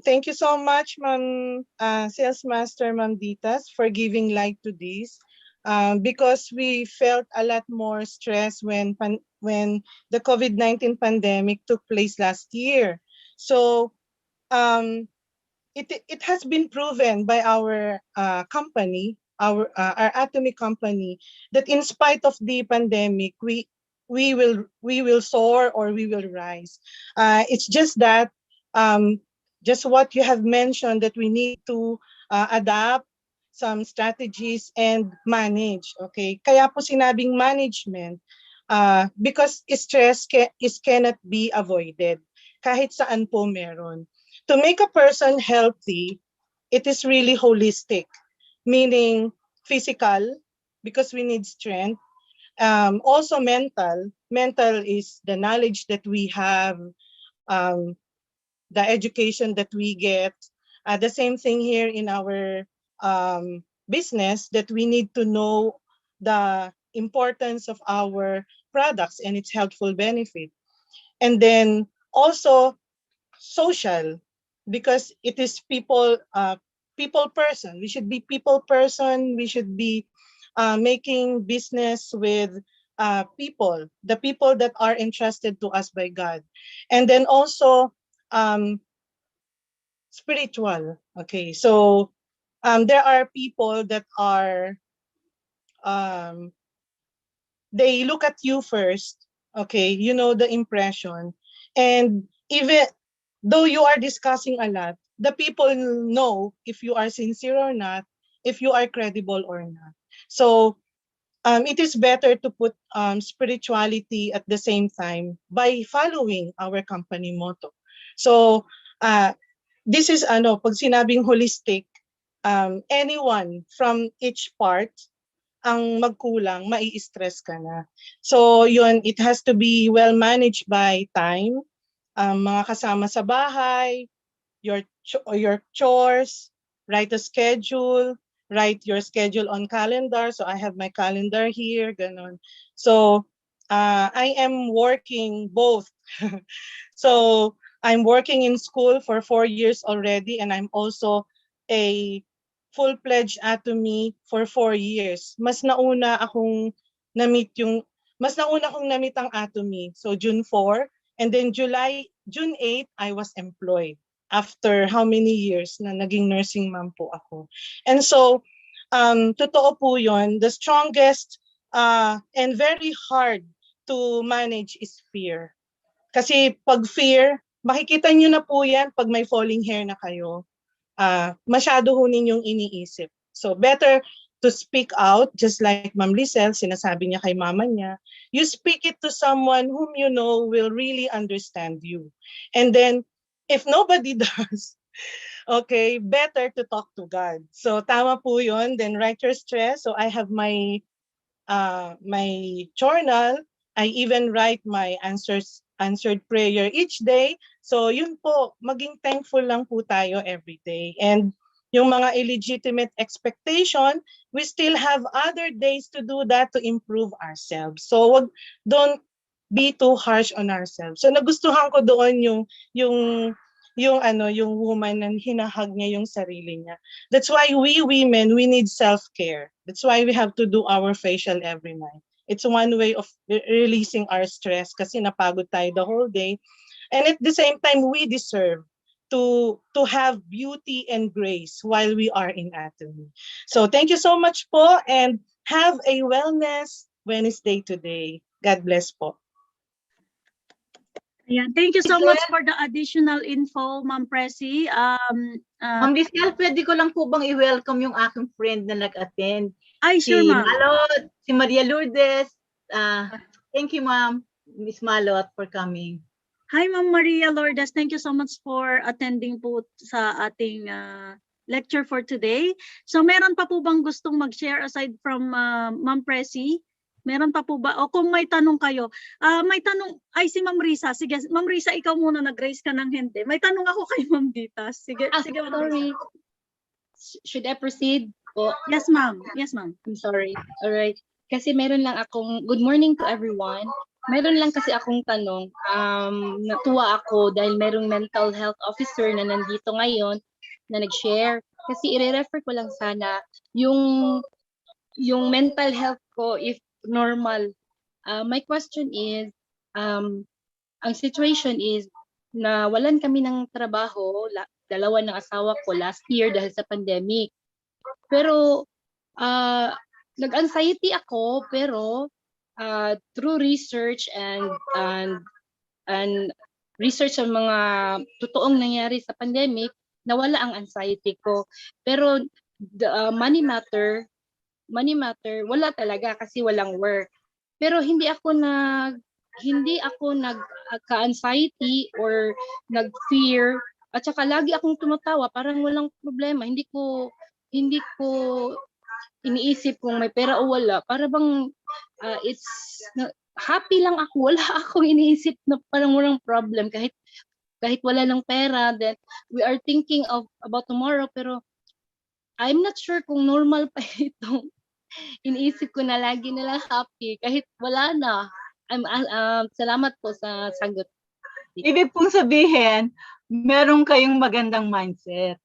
Thank you so much, Ma'am Sales Master, Ma'am Ditas, for giving light to this. Because we felt a lot more stress when the COVID-19 pandemic took place last year. So it has been proven by our company, our Atomy company, that in spite of the pandemic, we will soar or we will rise. It's just that just what you have mentioned, that we need to adapt some strategies and manage. Okay, kaya po sinabing management because stress cannot be avoided kahit saan po meron. To make a person healthy, it is really holistic, meaning physical, because we need strength. Also mental. Mental is the knowledge that we have, the education that we get. The same thing here in our business that we need to know the importance of our products and its helpful benefit. And then also social, because it is people person. We should be people person. We should be making business with people, the people that are entrusted to us by God. And then also um, spiritual. Okay, so there are people that are um, they look at you first. Okay, you know the impression, and even though you are discussing a lot, the people know if you are sincere or not, if you are credible or not. So it is better to put spirituality at the same time by following our company motto. So uh, this is pag sinabing holistic, anyone from each part ang magkulang, mai-stress ka na. So yun, it has to be well managed by time, mga kasama sa bahay, your chores, write a schedule, write your schedule on calendar. So I have my calendar here, ganon. So I am working both. So I'm working in school for 4 years already, and I'm also a full-fledged Atomy for 4 years. Mas nauna akong na-meet ang Atomy. So June 4, and then June 8, I was employed after how many years na naging nursing mom po ako. And so, totoo po yun, the strongest and very hard to manage is fear. Kasi pag fear, makikita nyo na po yan pag may falling hair na kayo. Masyado ho ninyong iniisip. So better to speak out, just like Ma'am Lizelle, sinasabi niya kay mama niya, you speak it to someone whom you know will really understand you. And then, if nobody does, okay, better to talk to God. So tama po yun, then write your stress. So I have my journal. I even write my answered prayer each day. So yun po, maging thankful lang po tayo every day. And yung mga illegitimate expectation, we still have other days to do that to improve ourselves. So don't be too harsh on ourselves. So nagustuhan ko doon yung woman na hinahag niya yung sarili niya. That's why we women, we need self-care. That's why we have to do our facial every night. It's one way of releasing our stress kasi napagod tayo the whole day. And at the same time, we deserve to have beauty and grace while we are in Atomy. So thank you so much po, and have a Wellness Wednesday today. God bless po. Ayan. Thank you so much for the additional info, Ma'am Presi. Ma'am Lizelle, pwede ko lang po bang i-welcome yung aking friend na nag-attend? Ay, sure, Si ma'am. Malot, si Maria Lourdes. Thank you, ma'am, Miss Malot, for coming. Hi, Ma'am Maria Lourdes. Thank you so much for attending po sa ating lecture for today. So meron pa po bang gustong mag-share aside from Ma'am Presi? Meron pa po ba? O kung may tanong kayo. May tanong, ay si Ma'am Risa. Sige, Ma'am Risa, ikaw muna nag-raise ka ng hindi. May tanong ako kay Ma'am Ditas. Sige, sige. Sorry. Should I proceed? Oh, Yes, ma'am. Yes, ma'am. I'm sorry. All right. Kasi meron lang akong, good morning to everyone. Meron lang kasi akong tanong. Natuwa ako dahil merong mental health officer na nandito ngayon na nag-share. Kasi i-refer ko lang sana yung mental health ko if normal. My question is, ang situation is, nawalan kami ng trabaho, dalawa ng asawa ko last year dahil sa pandemic. Pero nag-anxiety ako, pero through research and research sa mga totoong nangyari sa pandemic, nawala ang anxiety ko. Pero the money matter, wala talaga kasi walang work. Pero hindi ako nagka-anxiety or nag-fear, at saka lagi akong tumatawa, parang walang problema. Hindi ko iniisip kung may pera o wala. Para bang happy lang ako, wala akong iniisip na parang walang problem kahit wala ng pera. Then we are thinking about tomorrow, pero I'm not sure kung normal pa itong iniisip ko na lagi na lang happy kahit wala na. Salamat po sa sagot. Ibig pong sabihin, meron kayong magandang mindset.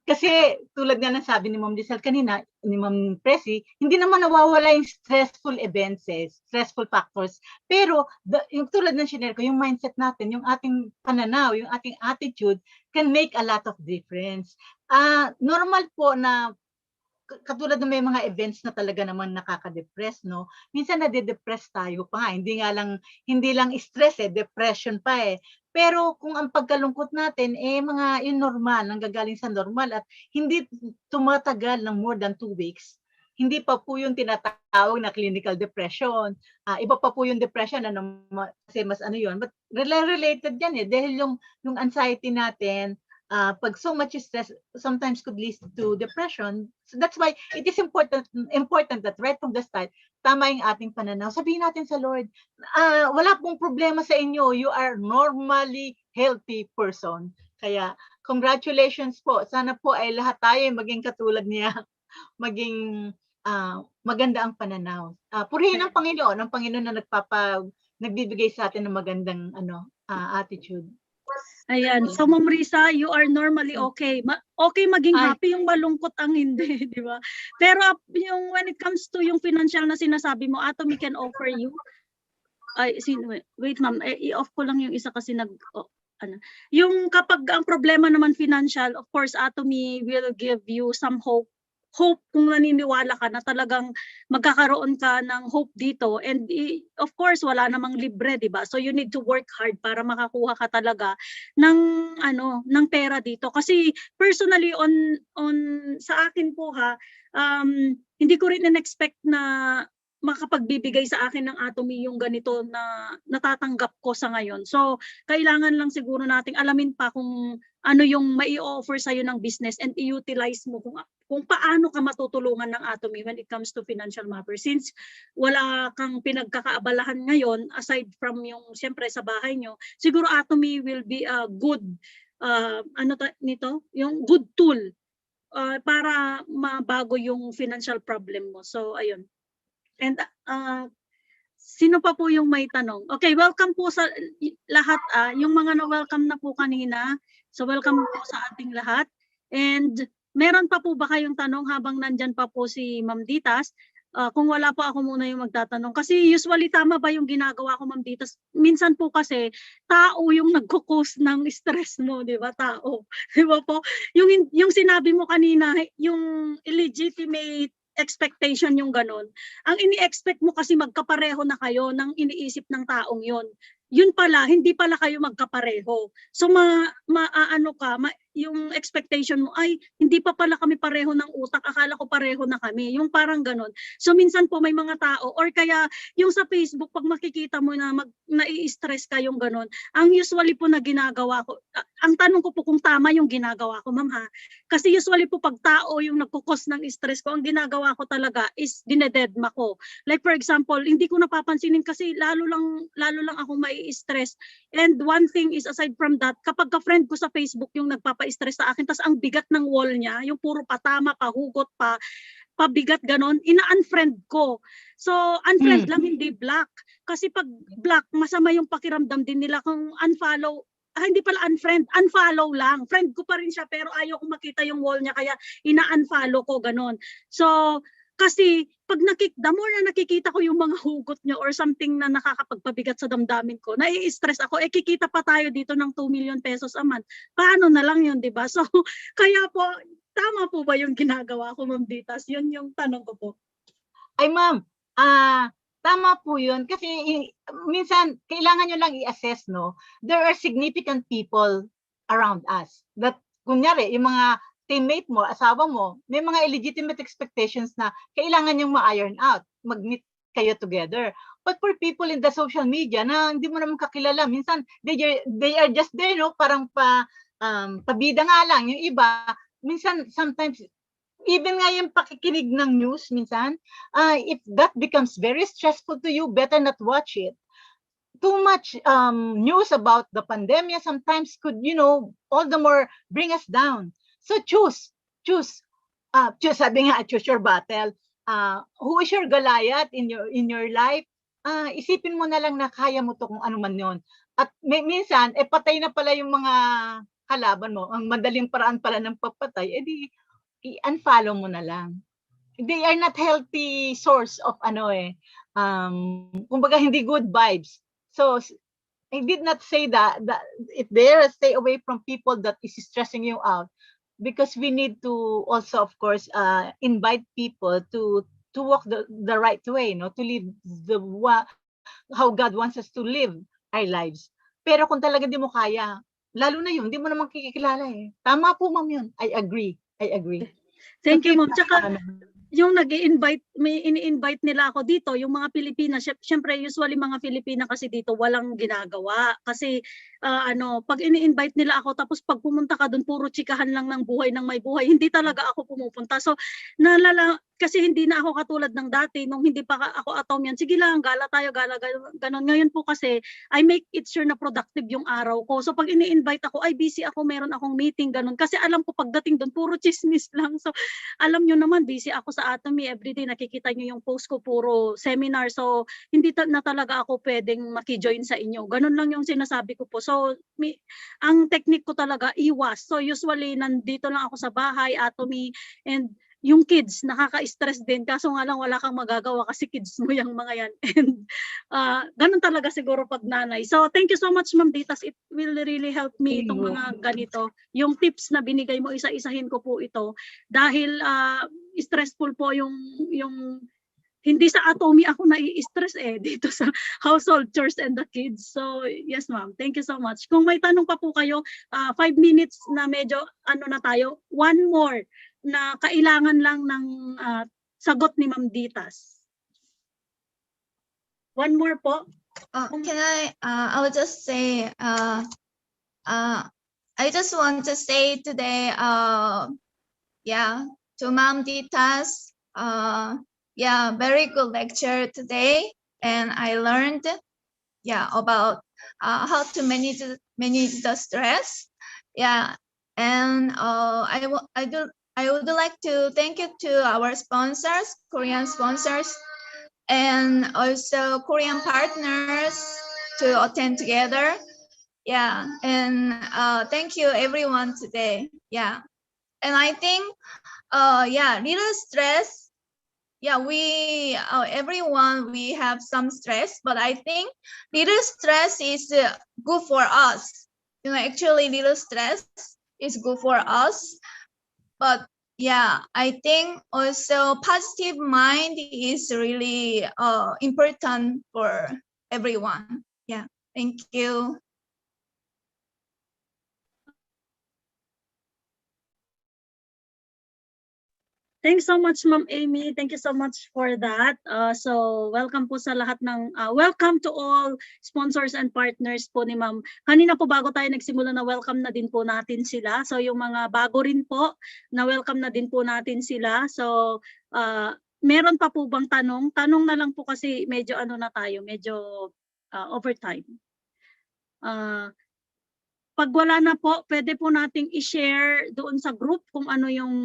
Kasi tulad nga ng sabi ni Ma'am Giselle kanina, ni Ma'am Presi, hindi naman nawawala yung stressful events, stressful factors. Pero yung tulad ng shinare ko, yung mindset natin, yung ating pananaw, yung ating attitude can make a lot of difference. Normal po na katulad ng may mga events na talaga naman nakaka-depress, no? Minsan nade-depress tayo pa nga. Hindi lang stress depression pa eh. Pero kung ang pagkalungkot natin mga yung normal, nanggagaling sa normal at hindi tumatagal ng more than 2 weeks, hindi pa po yung tinatawag na clinical depression. Iba pa po yung depression kasi mas ano yun. But related yan dahil yung anxiety natin, pag so much stress sometimes could lead to depression. So that's why it is important that right from the start, tama yung ating pananaw. Sabihin natin sa Lord, wala pong problema sa inyo. You are normally healthy person. Kaya congratulations po. Sana po ay lahat tayo maging katulad niya. Maging maganda ang pananaw. Purihin ang Panginoon na nagbibigay sa atin ng magandang attitude. Ayan. So, Ma'am Risa, you are normally okay. Okay maging happy, yung malungkot ang hindi, di ba? Pero yung when it comes to yung financial na sinasabi mo, Atomy can offer you. Wait, ma'am. I-off ko lang yung isa kasi Yung kapag ang problema naman financial, of course, Atomy will give you some hope kung naniniwala ka na talagang magkakaroon ka ng hope dito, and of course wala namang libre, di ba? So you need to work hard para makakuha ka talaga ng pera dito. Kasi personally on sa akin po hindi ko rin in-expect na makapagbibigay sa akin ng Atomy yung ganito na natatanggap ko sa ngayon. So kailangan lang siguro nating alamin pa kung ano yung mai-offer sa'yo ng business and i-utilize mo kung paano ka matutulungan ng Atomy when it comes to financial matters. Since wala kang pinagkakaabalahan ngayon, aside from yung siyempre sa bahay nyo, siguro Atomy will be a good, yung good tool para mabago yung financial problem mo. So, ayun. And sino pa po yung may tanong? Okay, welcome po sa lahat. Yung mga na-welcome na po kanina. So welcome po sa ating lahat. And meron pa po ba kayong tanong habang nandyan pa po si Ma'am Ditas? Kung wala po, ako muna yung magtatanong. Kasi usually tama ba yung ginagawa ko, Ma'am Ditas? Minsan po kasi tao yung nagko-cause ng stress mo, di ba? Tao. Di ba po? Yung sinabi mo kanina, yung illegitimate expectation yung ganun. Ang ini-expect mo kasi magkapareho na kayo ng iniisip ng taong yon. Yun pala, hindi pala kayo magkapareho. So yung expectation mo ay hindi pa pala kami pareho ng utak, akala ko pareho na kami. Yung parang ganun. So minsan po may mga tao or kaya yung sa Facebook pag makikita mo na nai-stress ka yung ganun. Ang usually po na ginagawa ko, ang tanong ko po kung tama yung ginagawa ko, ma'am ha. Kasi usually po pag tao yung nagkukos ng stress ko, ang ginagawa ko talaga is dinededma ko. Like for example, hindi ko napapansinin kasi lalo lang ako mai-stress. And one thing is aside from that, kapag ka-friend ko sa Facebook yung nagpapa-stress sa akin, tas ang bigat ng wall niya, yung puro patama, pahugot, pabigat ganon, ina-unfriend ko. So unfriend lang, hindi block. Kasi pag block, masama yung pakiramdam din nila. Kung unfollow, hindi pala unfollow lang. Friend ko pa rin siya pero ayaw kong makita yung wall niya kaya ina-unfollow ko ganon. So kasi pag the more na nakikita ko yung mga hugot niya or something na nakakapagpabigat sa damdamin ko, nai-stress ako, kikita pa tayo dito ng 2 million pesos a month. Paano na lang yun, di ba? So kaya po, tama po ba yung ginagawa ko, Ma'am Ditas? Yun yung tanong ko po. Ay ma'am, tama po yun. Kasi minsan, kailangan nyo lang i-assess, no? There are significant people around us. That, kunyari, yung mga teammate mo, asawa mo, may mga illegitimate expectations na kailangan yung ma-iron out. Mag-meet kayo together. But for people in the social media na hindi mo naman kakilala, minsan, they are just there, no? Parang pabida nga lang. Yung iba, minsan, sometimes, even nga yung pakikinig ng news minsan, if that becomes very stressful to you, better not watch it. Too much news about the pandemic sometimes could, all the more bring us down. So choose. sabi nga, choose your battle. Who is your Goliath in your life? Isipin mo na lang na kaya mo to kung ano man yon. At minsan, patay na pala yung mga kalaban mo. Ang madaling paraan pala ng papatay, edi i-unfollow mo na lang. They are not healthy source of kumbaga hindi good vibes. So I did not say that if there, stay away from people that is stressing you out, because we need to also, of course, invite people to walk the right way, to live how God wants us to live our lives. Pero kung talaga di mo kaya, lalo na yun, di mo naman kikilala eh. Tama po, ma'am, yun. I agree. Thank you, ma'am. Tsaka, yung nag-i-invite, may ini-invite nila ako dito, yung mga Pilipina, syempre usually mga Pilipina kasi dito walang ginagawa. Kasi pag ini-invite nila ako, tapos pag pumunta ka doon, puro chikahan lang ng buhay ng may buhay. Hindi talaga ako pumupunta. So, kasi hindi na ako katulad ng dati, nung hindi pa ako Atomy, sige lang, gala tayo, ganon. Ngayon po kasi, I make it sure na productive yung araw ko. So, pag ini-invite ako, ay busy ako, meron akong meeting, ganon. Kasi alam ko pagdating doon, puro chismis lang. So, alam nyo naman, busy ako sa Atomy everyday, nakikita nyo yung post ko, puro seminar. So, hindi na talaga ako pwedeng maki-join sa inyo. Ganon lang yung sinasabi ko po. So, ang technique ko talaga, iwas. So, usually, nandito lang ako sa bahay, Atomy, and yung kids, nakaka-stress din. Kaso nga lang, wala kang magagawa kasi kids mo yung mga yan. And ganun talaga siguro pag nanay. So, thank you so much, Ma'am Ditas. It will really help me itong mga ganito. Yung tips na binigay mo, isa-isahin ko po ito. Dahil stressful po yung hindi sa Atomy ako nai-stress dito sa household chores and the kids. So, yes, ma'am. Thank you so much. Kung may tanong pa po kayo, 5 minutes na medyo na tayo. One more na kailangan lang ng sagot ni Ma'am Ditas. One more po. I would just say, I just want to say today, to Ma'am Ditas, very good lecture today, and I learned, about how to manage the stress, and I would like to thank you to our sponsors, Korean sponsors, and also Korean partners to attend together. And thank you everyone today. And I think, little stress. Everyone, we have some stress, but I think little stress is good for us. Actually, little stress is good for us. But I think also positive mind is really important for everyone. Thank you. Thanks so much, Ma'am Amy. Thank you so much for that. So, welcome po sa lahat ng, welcome to all sponsors and partners po ni Ma'am. Kanina po bago tayo nagsimula na welcome na din po natin sila. So, yung mga bago rin po, na welcome na din po natin sila. So, meron pa po bang tanong? Tanong na lang po kasi medyo na tayo, medyo overtime. Pag wala na po, pwede po nating i-share doon sa group kung ano yung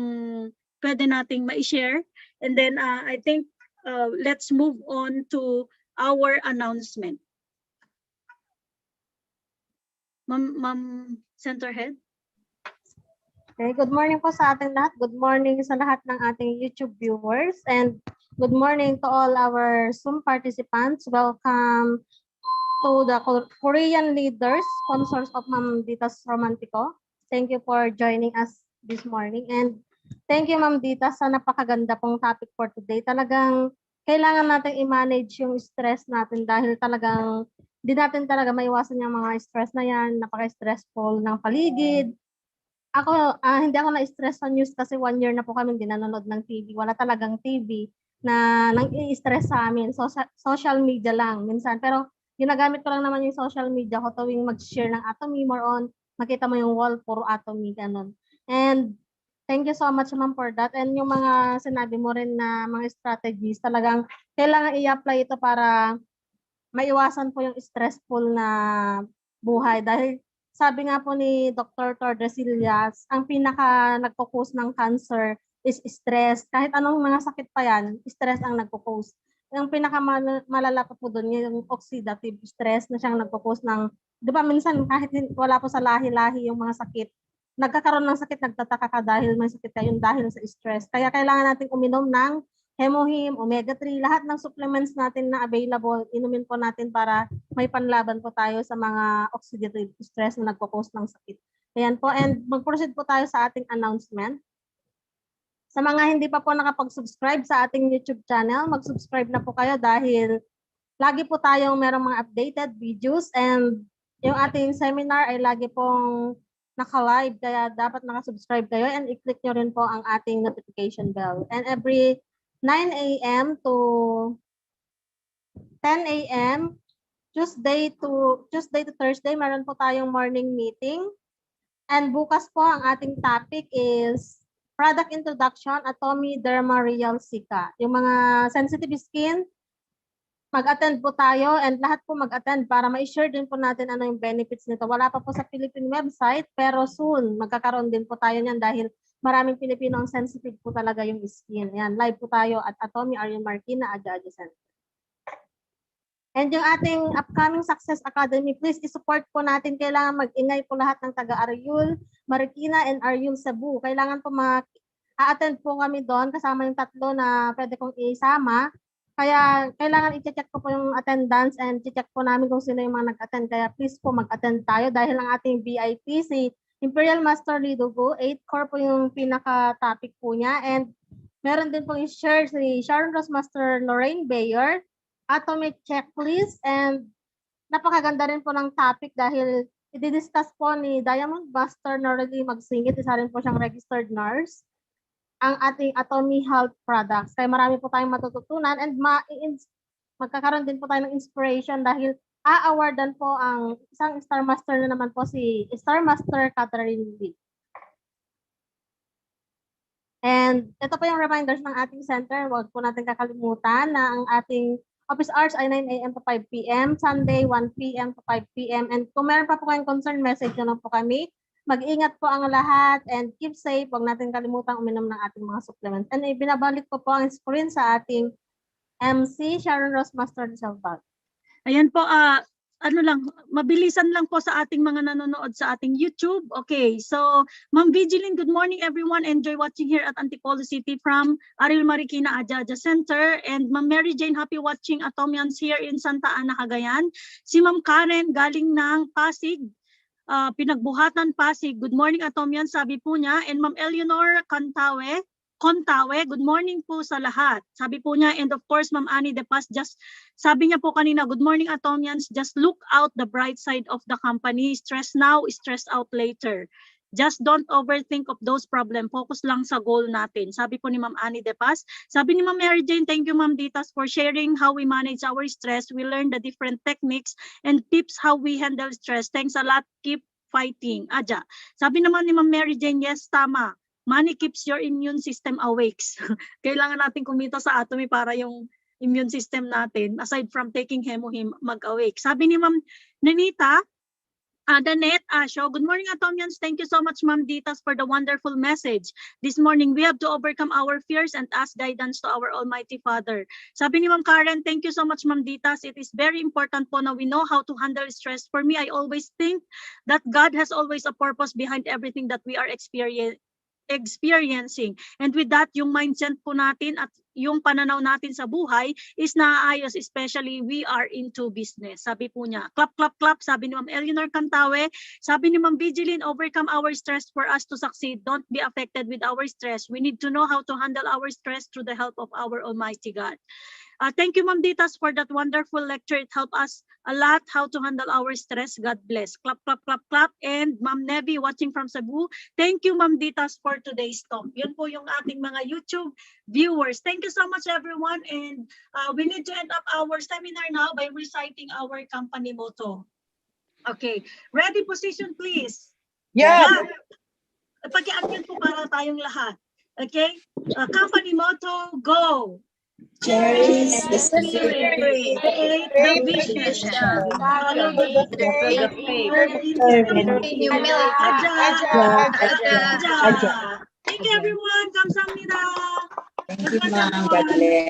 pwede nating ma-share. And then I think let's move on to our announcement. Ma'am Centerhead. Okay, good morning po sa ating lahat. Good morning sa lahat ng ating YouTube viewers. And good morning to all our Zoom participants. Welcome to the Korean leaders, sponsors of Ma'am Ditas Romantico. Thank you for joining us this morning. And thank you, Ma'am Ditas, sa napakaganda pong topic for today. Talagang kailangan natin i-manage yung stress natin dahil talagang di natin talaga maiwasan yung mga stress na yan. Napaka-stressful ng paligid. Ako, hindi ako na-stress sa news kasi 1 year na po kami hindi nanonood ng TV. Wala talagang TV na nang-i-stress sa amin. So, social media lang minsan. Pero ginagamit ko lang naman yung social media ko tuwing mag-share ng Atomy. More on, makita mo yung wall, puro Atomy, ganun. And thank you so much, ma'am, for that. And yung mga sinabi mo rin na mga strategies, talagang kailangan i-apply ito para maiwasan po yung stressful na buhay. Dahil sabi nga po ni Dr. Tordesillas, ang pinaka nagpo-cause ng cancer is stress. Kahit anong mga sakit pa yan, stress ang nagpo-cause. Yung pinakamalala po doon, yung oxidative stress na siyang nagpo-cause ng, di ba minsan kahit wala po sa lahi-lahi yung mga sakit, nagkakaroon ng sakit, nagtataka ka dahil may sakit kayo dahil sa stress. Kaya kailangan natin uminom ng hemohim, omega-3, lahat ng supplements natin na available, inumin po natin para may panlaban po tayo sa mga oxidative stress na nagpo-cause ng sakit. Ayan po, and mag-proceed po tayo sa ating announcement. Sa mga hindi pa po nakapag-subscribe sa ating YouTube channel, mag-subscribe na po kayo dahil lagi po tayong merong mga updated videos and yung ating seminar ay lagi pong naka-live, kaya dapat nakasubscribe kayo and i-click nyo rin po ang ating notification bell. And every 9 a.m. to 10 a.m. Tuesday to Thursday, meron po tayong morning meeting. And bukas po ang ating topic is product introduction, Atomy, Derma, Real, Sika. Yung mga sensitive skin, mag-attend po tayo and lahat po mag-attend para ma-share din po natin ano yung benefits nito. Wala pa po sa Philippine website, pero soon magkakaroon din po tayo niyan dahil maraming Pilipino ang sensitive po talaga yung skin. Yan, live po tayo at Atomy, Ariel Marquina, Adja Center. And yung ating upcoming Success Academy, please i-support po natin. Kailangan mag-ingay po lahat ng taga-Ariel, Marikina, and Ariel Cebu. Kailangan po a-attend po kami doon kasama yung 3 na pwede kong isama. Kaya kailangan i-check po yung attendance and i-check po namin kung sino yung mga nag-attend. Kaya please po mag-attend tayo dahil ang ating VIP, si Imperial Master Lidugo, 8 core po yung pinaka-topic po niya. And meron din pong i-share si Sharon Ross Master Lorraine Bayer, Atomic Checklist, and napakaganda rin po ng topic dahil i-discuss po ni Diamond Master Norely Magsingit, isa rin po siyang registered nurse, ang ating Atomy Health Products. Kaya marami po tayong matututunan and magkakaroon din po tayo ng inspiration dahil a-awardan po ang isang Star Master na naman po si Star Master Catherine Lee. And ito po yung reminders ng ating center. Huwag po natin kakalimutan na ang ating office hours ay 9 a.m. to 5 p.m. Sunday, 1 p.m. to 5 p.m. And kung meron pa po kayong concern, message nyo lang po kami. Mag-ingat po ang lahat and keep safe. Huwag natin kalimutan uminom ng ating mga supplements. And ibinabalik po ang screen sa ating MC, Sharon Ross Master Salvat. Ayan po, mabilisan lang po sa ating mga nanonood sa ating YouTube. Okay, so Ma'am Vigilin, good morning everyone. Enjoy watching here at Antipolo City from Ariel Marikina Adja Center. And Ma'am Mary Jane, happy watching Atomians here in Santa Ana, Cagayan. Si Ma'am Karen, galing ng Pasig, Pinagbuhatan, Pasig. Good morning Atomians, sabi po niya. And Ma'am Eleanor Contawe, good morning po sa lahat. Sabi po niya, and of course, Ma'am Annie Ditas, sabi niya po kanina, good morning Atomians, just look out the bright side of the company. Stress now, stress out later. Just don't overthink of those problems. Focus lang sa goal natin. Sabi po ni Ma'am Annie Ditas. Sabi ni Ma'am Mary Jane, thank you Ma'am Ditas for sharing how we manage our stress. We learn the different techniques and tips how we handle stress. Thanks a lot. Keep fighting. Adja. Sabi naman ni Ma'am Mary Jane, yes, tama. Money keeps your immune system awake. Kailangan natin kumita sa Atomy para yung immune system natin, aside from taking hemohim, mag-awake. Sabi ni Ma'am Nanita, Danette Asho, good morning Atomians. Thank you so much Ma'am Ditas for the wonderful message. This morning, we have to overcome our fears and ask guidance to our Almighty Father. Sabi ni Ma'am Karen, thank you so much Ma'am Ditas. It is very important po na we know how to handle stress. For me, I always think that God has always a purpose behind everything that we are experiencing. And with that, yung mindset po natin at yung pananaw natin sa buhay is naaayos, especially we are into business. Sabi po niya, clap, clap, clap. Sabi ni Ma'am Eleanor Cantawe, sabi ni Ma'am Vigilin, overcome our stress for us to succeed. Don't be affected with our stress. We need to know how to handle our stress through the help of our Almighty God. Thank you, Ma'am Ditas, for that wonderful lecture. It helped us a lot how to handle our stress. God bless. Clap, clap, clap, clap. And Ma'am Nevi watching from Cebu. Thank you, Ma'am Ditas, for today's talk. Yun po yung ating mga YouTube viewers. Thank you so much, everyone. And we need to end up our seminar now by reciting our company motto. Okay. Ready position, please. Yeah. Pag-i-unmute po para tayong lahat. Okay? Company motto, go! Cherish the spirit, create the vision, follow the faith, Humility. Aja. Thank you, everyone. 감사합니다. Thank you, ma'am. God bless.